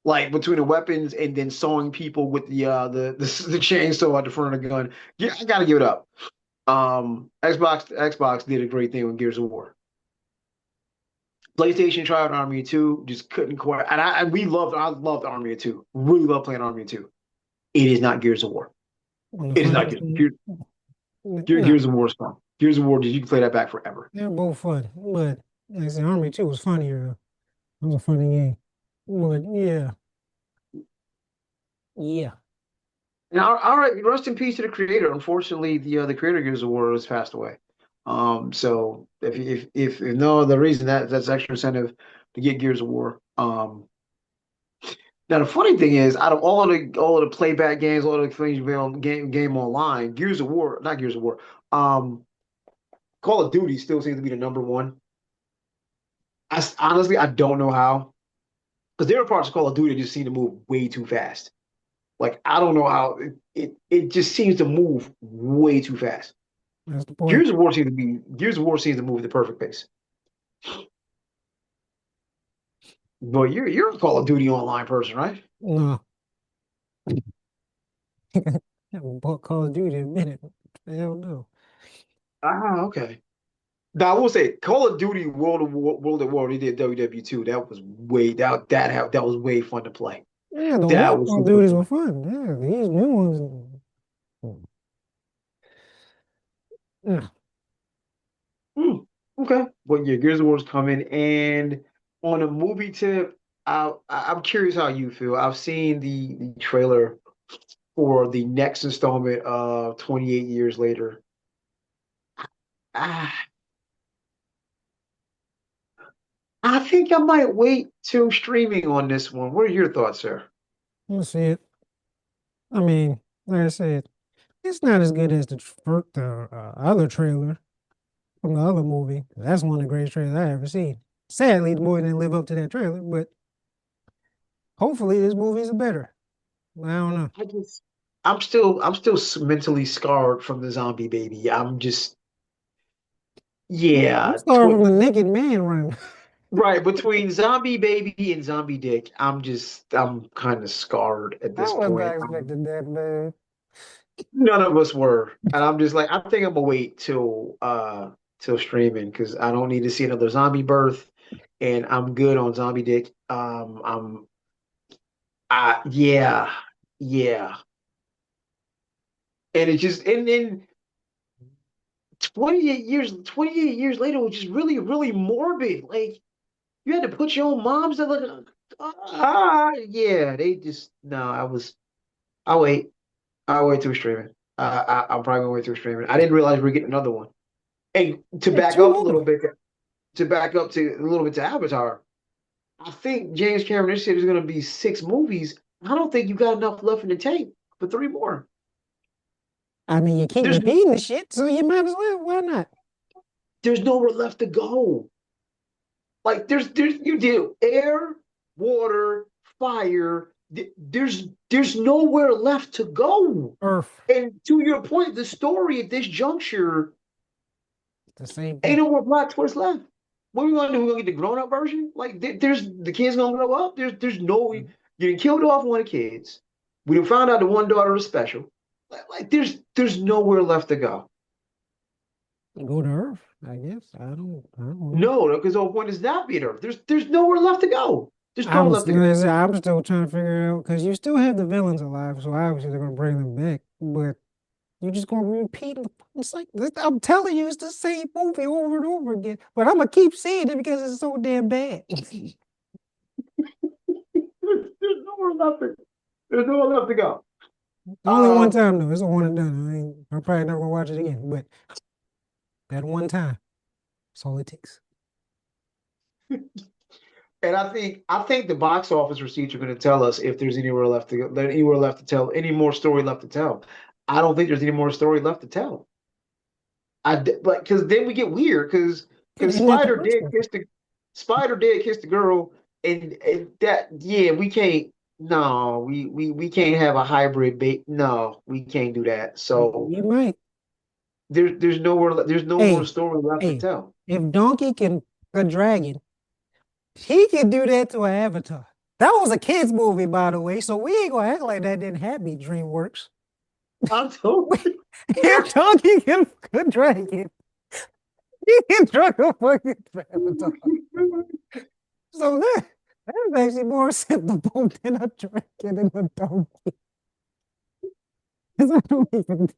like between the weapons and then sawing people with the chainsaw at the front of the gun. Yeah, I gotta give it up. Xbox did a great thing with Gears of War. PlayStation tried Army 2, just couldn't quite. And I loved Army 2. Really love playing Army 2. It is not Gears of War. One of the It is not funniest things. No, Gears of War is fun. Gears of War, you can play that back forever. they're both fun, but like I said, Army 2 was funnier. It was a funny game. But yeah, yeah. And all right, rest in peace to the creator. Unfortunately, the creator of Gears of War has passed away. So if no other reason, that's extra incentive to get Gears of War. Now the funny thing is, out of all of the playback games, all the things you play on game online, Gears of War, not Gears of War, um, Call of Duty still seems to be the number one. Honestly, I don't know how, because there are parts of Call of Duty that just seem to move way too fast. Like I don't know how it just seems to move way too fast. That's the point. Gears of War seems to move at the perfect pace. But you're a Call of Duty online person, right? No, I haven't bought Call of Duty in a minute. Hell no. Ah, okay. Now I will say Call of Duty World at War, they did WW2. That was that was way fun to play. Yeah, the That old was Call of super Duties fun. were fun. Yeah, these new ones. Yeah. Hmm, okay. But yeah, Gears of War is coming. And on a movie tip, I'm curious how you feel. I've seen the trailer for the next installment of 28 Years Later. Ah, I think I might wait till streaming on this one. What are your thoughts, sir? We'll see it. I mean, like I said, it's not as good as the other trailer from the other movie. That's one of the greatest trailers I ever seen. Sadly, the movie didn't live up to that trailer, but hopefully this movie is better. I don't know. I just, I'm still mentally scarred from the zombie baby. I'm just, I'm yeah, starting from the naked man run. right between zombie baby and zombie dick. I'm kind of scarred at I this was not point. expecting that, man. None of us were, and I'm just like, I think I'm gonna wait till streaming because I don't need to see another zombie birth, and I'm good on zombie dick. Yeah, yeah, and it just and then 28 years later, which is really, really morbid. Like you had to put your own moms to like, yeah, they just no. I wait, I wait till streaming. I'm probably gonna wait till streaming. I didn't realize we are getting another one. And to Yeah, back two up a little more. bit, to Avatar, I think James Cameron said there's gonna be 6 movies. I don't think you got enough left in the tank for 3 more. I mean, you keep There's repeating the shit, so you might as well. Why not? there's nowhere left to go. Like there's you do air, water, fire. There's nowhere left to go. Earth, And to your point, the story at this juncture the same ain't thing. no more plot twist left. What are we gonna do? We're gonna get the grown up version? Like there's the kids gonna grow up. There's no you killed off one of the kids. We found out the one daughter is special. Like there's nowhere left to go. Go to Earth, I guess. I don't know. No, because the whole point is not being Earth. There's nowhere left to go. There's nowhere I'm left to go. still, I'm still trying to figure it out because you still have the villains alive, so obviously they're gonna bring them back. But you're just gonna repeat the it's like I'm telling you, it's the same movie over and over again. But I'm gonna keep seeing it because it's so damn bad. There's nowhere left to. There's nowhere left to go. Only one Um, time though. It's a one and done. I'm probably never gonna watch it again. But that one time, that's all it takes. and I think the box office receipts are going to tell us if there's anywhere left to go, anywhere left to tell, any more story left to tell. I don't think there's any more story left to tell. But because then we get weird Yeah, because isn't that the first one? Spider did kiss the girl and that yeah we can't no we can't have a hybrid bait no we can't do that so You might. there's no more Hey, story left to hey, tell. if Donkey can a dragon, he can do that to an avatar. That was a kids movie, by the way, so we ain't gonna act like that didn't happen, DreamWorks. I'm so If Donkey can a dragon, he can drug a fucking avatar. So that's actually more acceptable than a dragon and a donkey. 'Cause I don't even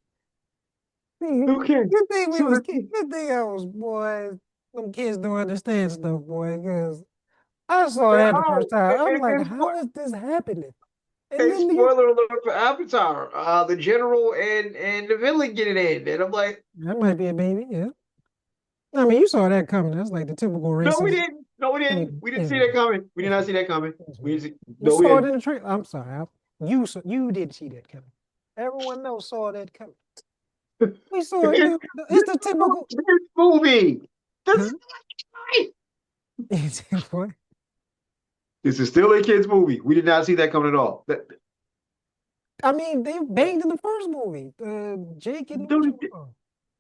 think, okay you think we so was kids, you think I was boy, them kids don't understand stuff, boy, because I saw that the how first time. I'm like, and how is this happening? And a then you, spoiler alert for Avatar the general and the villain get it in and I'm like that might be a baby, yeah. I mean, you saw that coming. That's like the typical no we racist didn't no we didn't thing. we didn't Yeah, see that coming we did yes, not we see that coming yes, we we did. didn't see, You no we saw it didn't. in the trailer. I'm sorry. You did see that coming. Everyone else saw that coming. We saw it, This dude. is It's the still typical. a kids movie. This Huh? is right. What? This is still a kids movie. We did not see that coming at all. I mean, they banged in the first movie. Jake and they okay,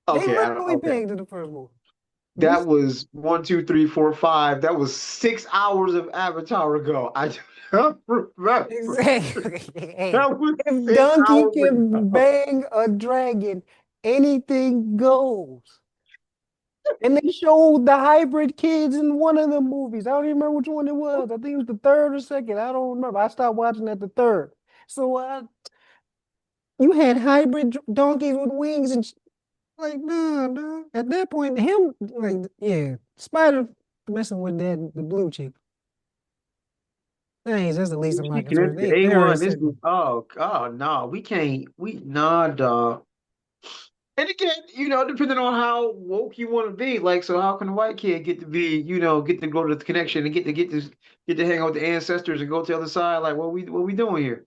I don't, literally okay. banged in the first movie. We That was 1, 2, 3, 4, 5. That was 6 hours of Avatar ago. I don't remember. exactly. Hey, That was if six Donkey hours can ago. bang a dragon, anything goes. And they showed the hybrid kids in one of the movies. I don't even remember which one it was. I think it was the third or second. I don't remember. I stopped watching at the third. So you had hybrid donkeys with wings and like, no. At that point, him like, yeah, Spider messing with that the blue chick. Thanks, that's the least of my concerns. This They already A1. This said is oh no, we can't. We nah, dog. And again, depending on how woke you want to be, like, so how can a white kid get to be, get to go to the connection and get to hang out with the ancestors and go to the other side? Like, what we doing here?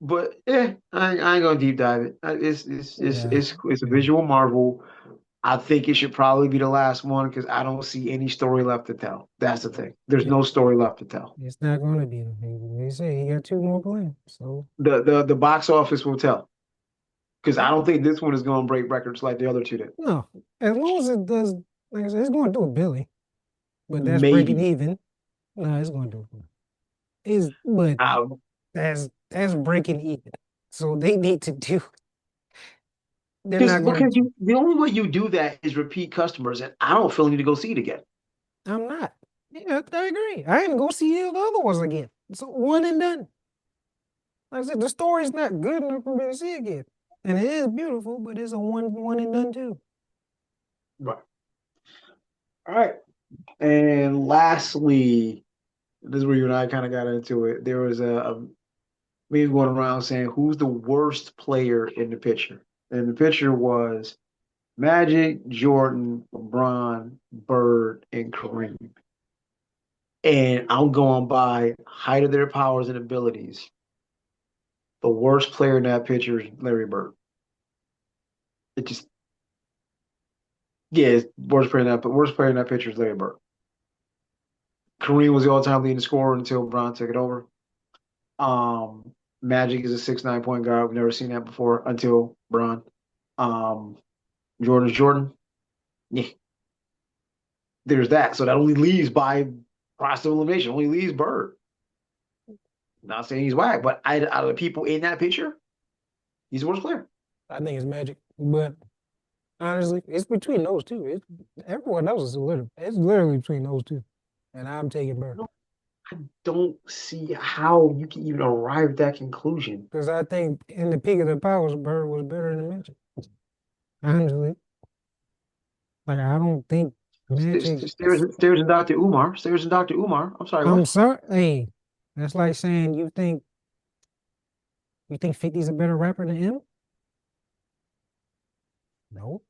But I ain't gonna deep dive it. It's it's yeah, it's it's a yeah, visual marvel. I think it should probably be the last one because I don't see any story left to tell. That's the thing. There's yeah. no story left to tell. It's not going to be. They say he got two more plans. So The box office will tell because I don't think this one is gonna break records like the other two did. no, as long as it does, like I said, it's going to do a Billy, but that's breaking Maybe. even. No, it's going to do it. Is but Um, that's breaking even. So they need to do. They're Because not going because to. the only way you do that is repeat customers, and I don't feel the need to go see it again. I'm not. Yeah, I agree. I ain't go see the other ones again. So one and done. Like I said, the story's not good enough for me to see again. And it is beautiful, but it's a one and done too. Right. All right. And lastly, this is where you and I kind of got into it. There was a meme going around saying who's the worst player in the picture, and the picture was Magic, Jordan, LeBron, Bird, and Kareem. And I'm going by height of their powers and abilities. The worst player in that picture is Larry Bird. It just Yeah, worst player in that picture is Larry Bird. Kareem was the all-time leading scorer until Bron took it over. Um, Magic is a 6'9" point guard. We've never seen that before until Bron. Um, Jordan's Jordan. Yeah, there's that. So that only leaves by process of elimination. Only leaves Bird. Not saying he's whack, but out of the people in that picture, he's the worst player. I think it's magic. But Honestly, it's between those two. Everyone else is a little. It's literally between those two, and I'm taking Bird No, I don't see how you can even arrive at that conclusion. because I think in the peak of the powers, Bird was better than Magic. Honestly, like I don't think Magic. Stairs and Dr. Umar. Stairs and Dr. Umar. I'm sorry, I'm what? sorry. Hey, that's like saying you think 50's a better rapper than him? No.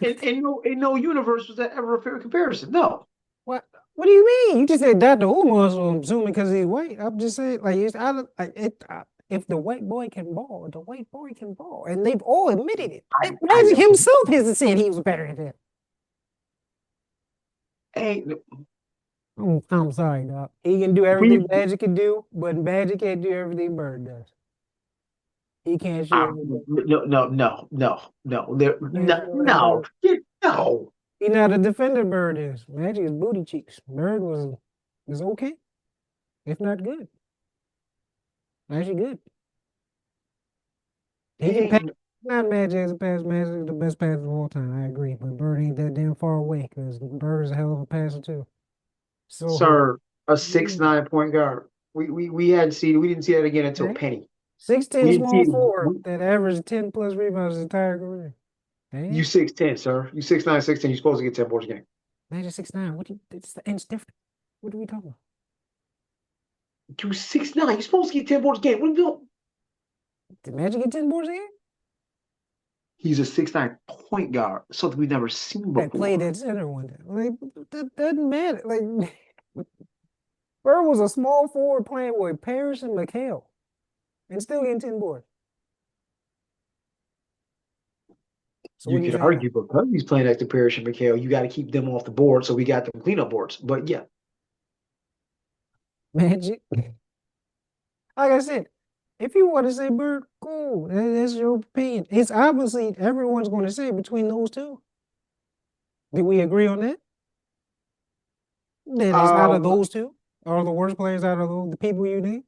In no universe was that ever a fair comparison. No. What? What do you mean? You just said Dr. Umar, so I'm assuming because he's white. I'm just saying, like, if the white boy can ball, the white boy can ball, and they've all admitted it. I Magic himself hasn't said he was better than him. ain't I'm sorry, dog. He can do everything we Magic can do, but Magic can't do everything Bird does. He can't shoot everything. no. There He can't no shoot everything no Bird. no. He not a defender Bird is. Magic is booty cheeks. Bird was okay, if not good. Actually good. He can pass. Ain't Not Magic as a pass. Magic is the best passer of all time. I agree, but Bird ain't that damn far away because Bird is a hell of a passer too. So, Sir, a 6'9" point guard. We didn't see that again until okay, Penny. 6'10" We didn't see small it. forward that averaged 10 plus rebounds his entire career. You Hey, 6'10", sir. You 6'9", 6'10". You're supposed to get 10 boards a game. Magic 6'9". What? It's the end's different. What are we talking about? You 6'9". You're supposed to get 10 boards a game. What are you doing? Did Magic get 10 boards a game? He's a 6'9" point guard, something we've never seen That played before. at center one day. Like that doesn't matter. Like Bird was a small forward playing with Parrish and McHale and still getting 10 boards. So what You are you could saying now? argue because he's playing next to Parrish and McHale, you got to keep them off the board, so we got them cleanup boards. But yeah, Magic. Like I said, if you want to say Bird, cool. That's your opinion. It's obviously everyone's going to say between those two. Do we agree on that? That it's out of um, those two are the worst players out of the people you name?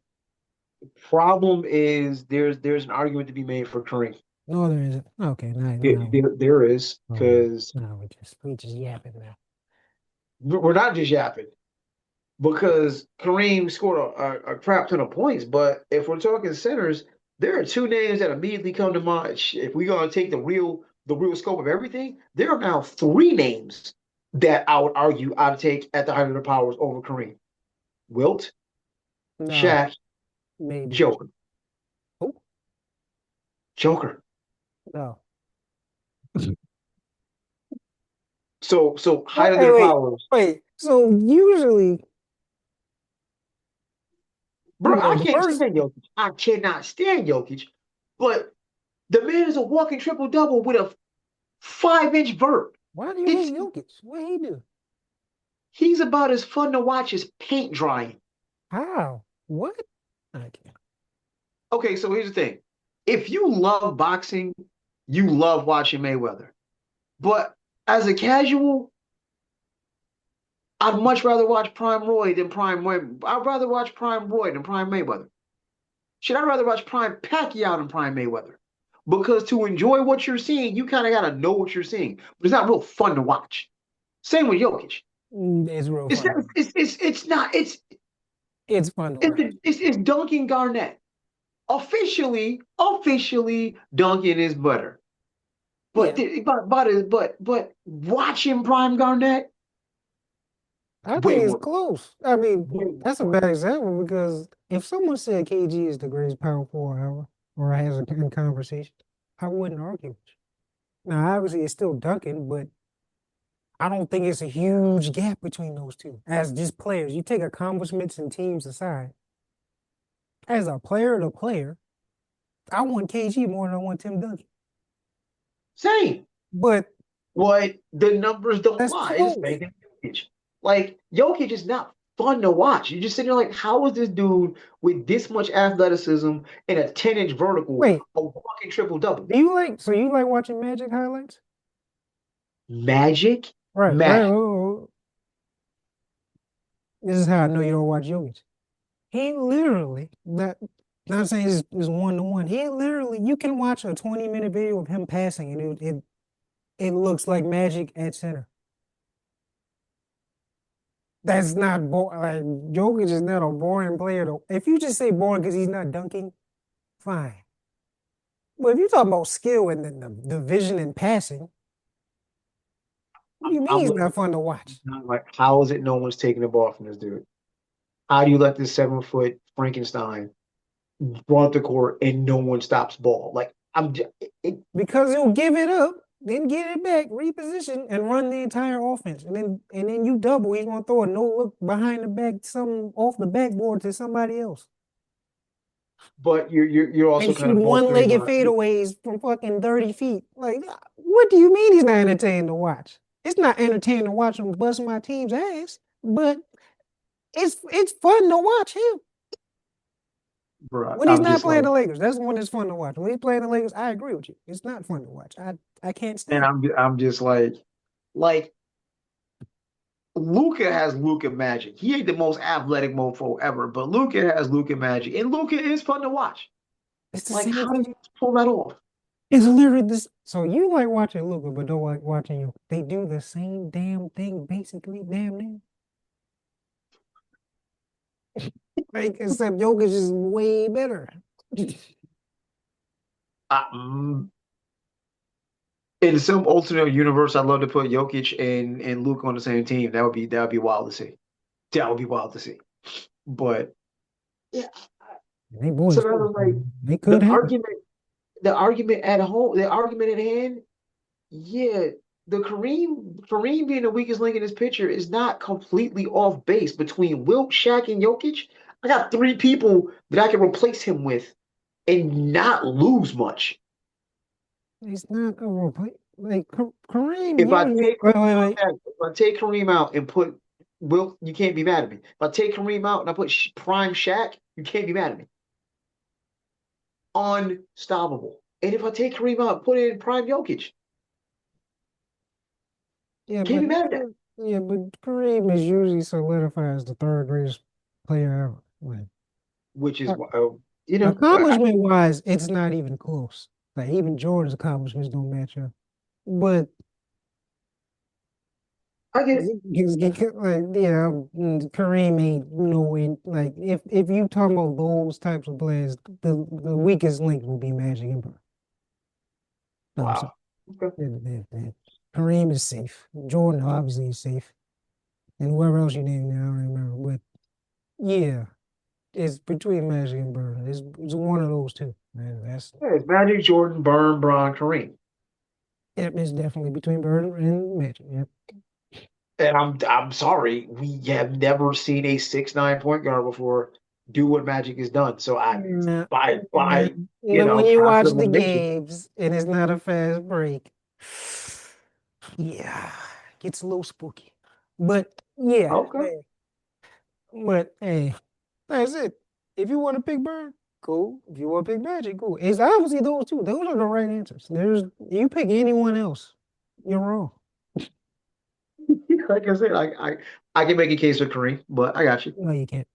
problem is there's an argument to be made for Kareem. No, there isn't. Okay, now There is oh, because no, we just yapping now. we're not just yapping. Because Kareem scored a crap ton of points. But if we're talking centers, there are two names that immediately come to mind. If we're gonna take the real scope of everything, there are now three names that I would argue I'd take at the height of the powers over Kareem: Wilt, No, Shaq, maybe. Joker, Oh, Joker. no. So What? height of Hey, the wait, powers, wait. So usually, bro. I the can't first. stand Jokic. I cannot stand Jokic, but the man is a walking triple double with a 5-inch vert. Why do you It's hate Jokic? What he do? He's about as fun to watch as paint drying. How? What? I can't. Okay, so here's the thing. If you love boxing, you love watching Mayweather. But as a casual, I'd much rather watch Prime Roy than Prime Mayweather. I'd rather watch Prime Roy than Prime Mayweather. Should I rather watch Prime Pacquiao than Prime Mayweather? Because to enjoy what you're seeing, you kind of got to know what you're seeing. But it's not real fun to watch. Same with Jokic. It's real It's fun not, to watch. it's not, It's fun to it's, watch. it's Duncan Garnett. Officially, Duncan is butter. But Yeah, but watching Prime Garnett, I way think it's more, close. I mean, way more that's a fun. bad example because if someone said KG is the greatest power forward ever, or has a in conversation, I wouldn't argue with you. Now, obviously, it's still Duncan, but I don't think it's a huge gap between those two as just players. You take accomplishments and teams aside, as a player to player, I want KG more than I want Tim Duncan. Same. But But the numbers don't that's lie. It's the close. same thing with Jokic. Like Jokic is not fun to watch. You just sit there like, how is this dude with this much athleticism and a 10-inch vertical Wait, a walking triple double? so you like watching Magic highlights? Magic, Right, right. Matt. This is how I know you don't watch Jokic. He literally, Not saying it's one to one. He literally, you can watch a 20-minute video of him passing, and it looks like magic at center. That's not boring. Like Jokic is not a boring player though. If you just say boring because he's not dunking, fine. But if you talk about skill and the vision and passing, what do you mean I'm he's looking not fun to watch? like, how is it no one's taking the ball from this dude? How do you let this 7 foot Frankenstein run up the court and no one stops ball? Like I'm just, Because he'll give it up, then get it back, reposition, and run the entire offense. And then you double, he's gonna throw a no look behind the back, something off the backboard to somebody else. but you're And also kind shoot of bolstering one-legged my. fadeaways from fucking 30 feet. Like, what do you mean he's not entertaining to watch? It's not entertaining to watch him bust my team's ass, but it's fun to watch him. Bro, When he's I'm not just playing like, the Lakers, that's when it's fun to watch. When he's playing the Lakers, I agree with you. It's not fun to watch. I can't and stand it. I'm just like Luca has Luca magic. He ain't the most athletic mofo ever, but Luca has Luca magic, and Luca is fun to watch. It's the Like, same how do thing. you pull that off? It's literally this. So you like watching Luca, but don't like watching you. They do the same damn thing, basically, damn near. Like, except Jokic is way better. Mm, in some alternate universe, I'd love to put Jokic and Luka on the same team. That would be wild to see. That would be wild to see. But yeah, They so boys that close, was like man. They could the happen. argument, the argument at home, the argument at hand. Yeah, the Kareem being the weakest link in this picture is not completely off base between Wilt, Shaq, and Jokic. I got three people that I can replace him with and not lose much. It's not a replace. Like Kareem If I usually. take Wait, Kareem wait, out, wait. if I take Kareem out and put Wilt, you can't be mad at me. If I take Kareem out and I put Prime Shaq, you can't be mad at me. Unstoppable. And if I take Kareem out and put in Prime Jokic, Yeah, can't but be mad at that. yeah, but Kareem is usually solidified as the third greatest player ever. Like, Which is, uh, you know, accomplishment wise, it's not even close. Like even Jordan's accomplishments don't match up. But I get it. like yeah, Kareem ain't no in like if you talking about those types of players, the weakest link will be Magic and Bird. No, I'm sorry. Wow. Okay. Yeah. Kareem is safe. Jordan obviously is safe. And whoever else you name now, I don't remember. But yeah, it's between Magic and Bird. It's one of those two. Man, that's Yeah, it's Magic, Jordan, Bron, Bron, Kareem. it's definitely between Bird and Magic. Yep. And I'm sorry, we have never seen a 6'9" point guard before do what Magic has done. So I Yeah. Yeah. by And then when you watch passive the elimination, games and it's not a fast break, yeah, gets a little spooky. But yeah, okay. hey, that's it. If you want to pick Bird, cool. If you want to pick Magic, cool. It's obviously those two. Those are the right answers. There's you pick anyone else, you're wrong. Like I said, I can make a case for Kareem, but I got you. No, you can't.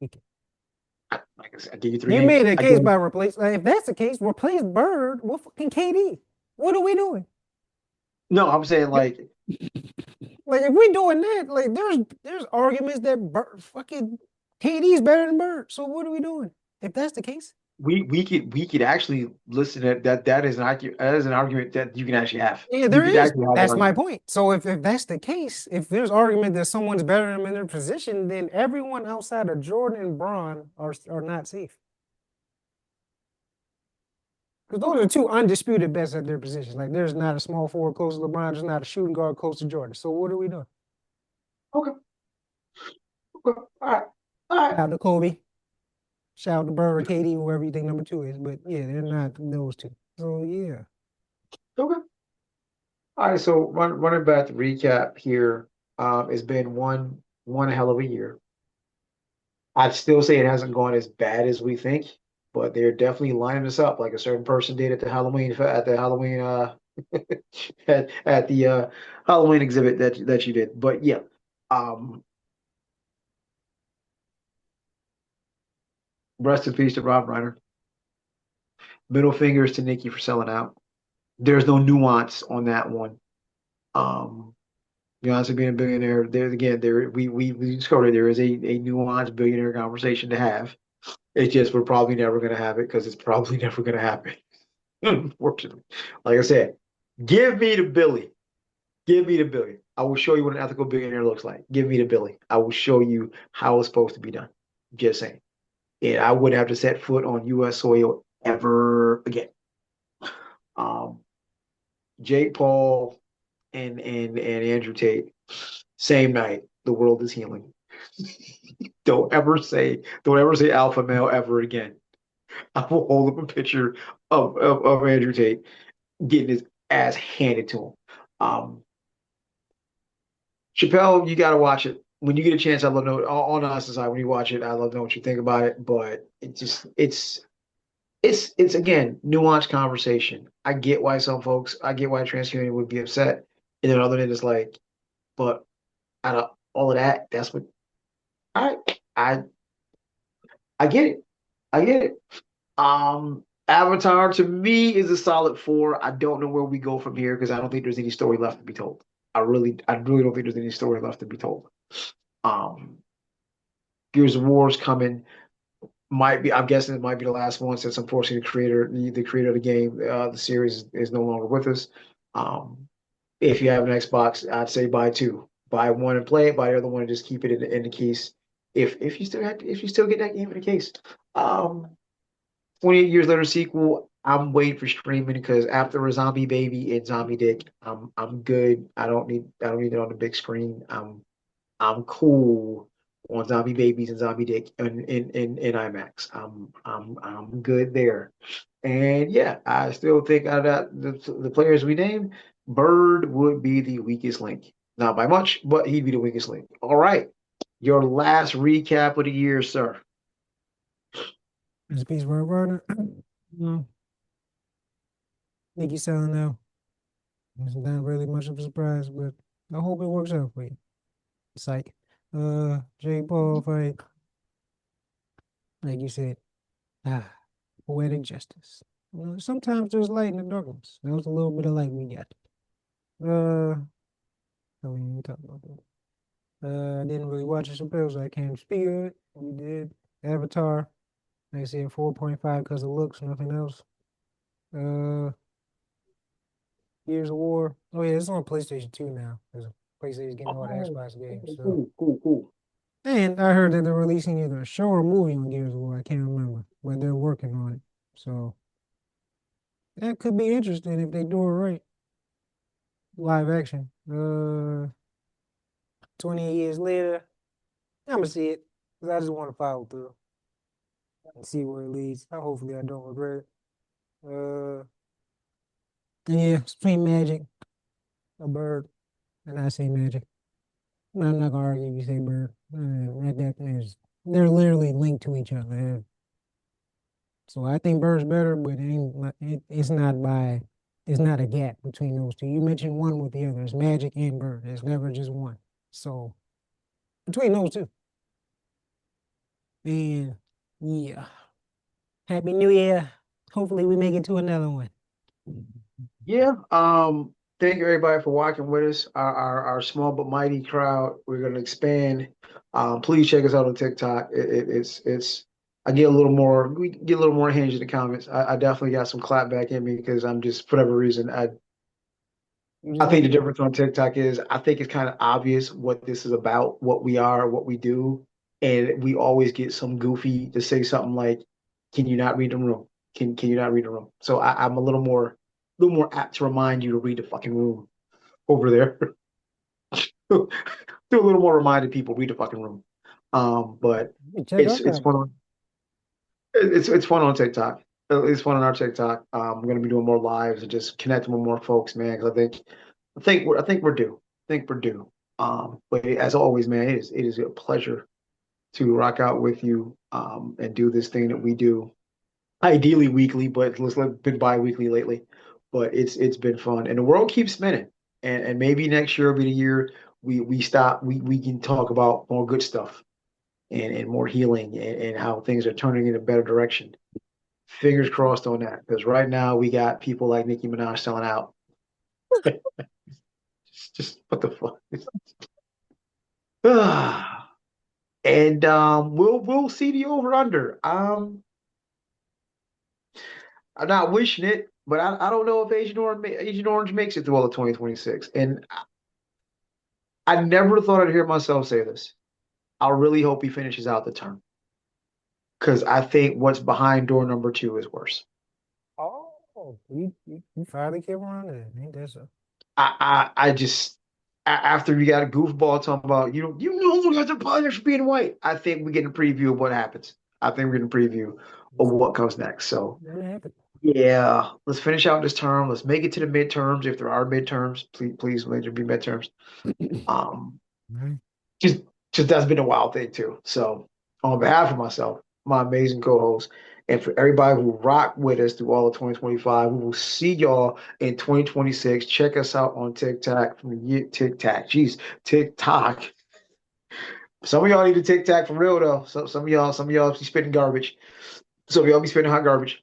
You can't. Like I said, I give you three You names. made a I case give you, by replace. Like, if that's the case, replace Bird with fucking KD. What are we doing? no, I'm saying like Like if we're doing that, like there's arguments that fucking KD is better than Bird. So what are we doing? If that's the case, we could actually listen to that is an argument that you can actually have. yeah, You there could is. actually have that That's my argument. point. So if that's the case, if there's argument that someone's better than them in their position, then everyone outside of Jordan and Braun are not safe. Because those are Okay, two undisputed best at their positions. Like there's not a small forward close to LeBron, there's not a shooting guard close to Jordan. So what are we doing? okay, okay. All right, all right, Shout out to Kobe, shout out to Bird or KD, whoever you think number two is. But yeah, they're not those two. So yeah. okay. All right. So running back to recap here. It's been one hell of a year. I'd still say it hasn't gone as bad as we think, but they're definitely lining us up like a certain person did at the Halloween at the Halloween exhibit that you did. But yeah, um, Rest in peace to Rob Reiner. Middle fingers to Nikki for selling out. There's no nuance on that one. Um, Beyonce being a billionaire, there again, we discovered there is a nuanced billionaire conversation to have. It's just we're probably never going to have it because it's probably never going to happen. Unfortunately, like I said, give me the Billy. Give me the Billy. I will show you what an ethical billionaire looks like. Give me the Billy. I will show you how it's supposed to be done. Just saying. And I wouldn't have to set foot on U.S. soil ever again. Um, Jake Paul and Andrew Tate, same night. The world is healing. Don't ever say alpha male ever again. I will hold up a picture of Andrew Tate getting his ass handed to him. Um, Chappelle, you got to watch it when you get a chance. I love know all nonsense aside. When you watch it, I love know what you think about it. But it's again nuanced conversation. I get why transhuman would be upset, and then other than it's like, but out of all of that, that's what I I I get it. I get it. Avatar to me is a solid four. I don't know where we go from here because I don't think there's any story left to be told. I really don't think there's any story left to be told. Um, Gears of War is coming. Might be. I'm guessing it might be the last one since unfortunately the creator of the game, the series is no longer with us. Um, if you have an Xbox, I'd say buy two. Buy one and play it. Buy the other one and just keep it in the case. If you still get that game in the case. 28 years later sequel. I'm waiting for streaming because after a zombie baby and zombie dick, I'm good. I don't need it on the big screen. I'm cool on zombie babies and zombie dick in IMAX. I'm good there. And yeah, I still think out of the players we named, Bird would be the weakest link. Not by much, but he'd be the weakest link. All right. Your last recap of the year, sir. There's a piece of Rob Reiner. No, Nikki selling now. It's not really much of a surprise, but I hope it works out for you. Psych. Jake Paul fight, like you said, ah, poetic justice. Sometimes there's light in the darkness. That was a little bit of light we got. Uh, I mean, we talked about that. I didn't really watch it, so I can't speak of it. We did. Avatar, like I said, 4.5 because of looks, nothing else. Uh, Gears of War. Oh yeah, it's on PlayStation 2 now. Because PlayStation's getting all the Oh, Xbox games. So, cool, cool, cool. and I heard that they're releasing either a show or a movie on Gears of War. I can't remember, but they're working on it. So that could be interesting if they do it right. Live action. 20 years later, I'm gonna see it. 'Cause I just want to follow through and see where it leads. Hopefully, I don't regret it. And yeah, it's between Magic, a bird, and I say Magic. I'm not gonna argue if you say bird. They're literally linked to each other. So I think bird's better, but it's not a gap between those two. You mentioned one with the other. It's Magic and bird. It's never just one. So between those two. And yeah. Happy New Year. Hopefully we make it to another one. Yeah. Thank you everybody for watching with us. Our small but mighty crowd. We're gonna expand. Please check us out on TikTok. It's I get a little more we get a little more hinge in the comments. I definitely got some clap back in me because I'm just for whatever reason You just I think need the to difference on TikTok is I think it's kind of obvious what this is about, what we are, what we do, and we always get some goofy to say something like, "Can you not read the room? Can you not read the room?" So I'm a little more apt to remind you to read the fucking room over there. Do a little more reminding people read the fucking room. But check our it's comment. fun it's fun on TikTok. It's fun on our TikTok. We're gonna be doing more lives and just connecting with more folks, man. Because I think we're due. I think we're due. But as always, man, it is a pleasure to rock out with you and do this thing that we do. Ideally weekly, but it's been bi-weekly lately. But it's been fun, and the world keeps spinning. And maybe next year will be the year we stop. We can talk about more good stuff. and more healing and how things are turning in a better direction. Fingers crossed on that because right now we got people like Nicki Minaj selling out. Just what the fuck? And we'll see the over under. I'm not wishing it, but I don't know if Agent Orange makes it through all of 2026. And I never thought I'd hear myself say this. I really hope he finishes out the term because I think what's behind door number two is worse. Oh, you finally came around to that. Ain't that so? I just after we got a goofball talking about you know you have to punish for being white. I think we're getting a preview of what happens. I think we're getting a preview of what comes next. So What happened? yeah, let's finish out this term. Let's make it to the midterms if there are midterms. Please let there be midterms. Um, Right. just just that's been a wild thing too. So on behalf of myself, my amazing co-host, and for everybody who rocked with us through all of 2025, we will see y'all in 2026. Check us out on TikTok from the year TikTok. Jeez, TikTok. Some of y'all need to TikTok for real though. So some of y'all be spitting garbage. Some of y'all be spitting hot garbage.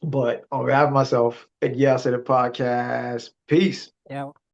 But on behalf of myself and yeah, I said a podcast. Peace. Yeah.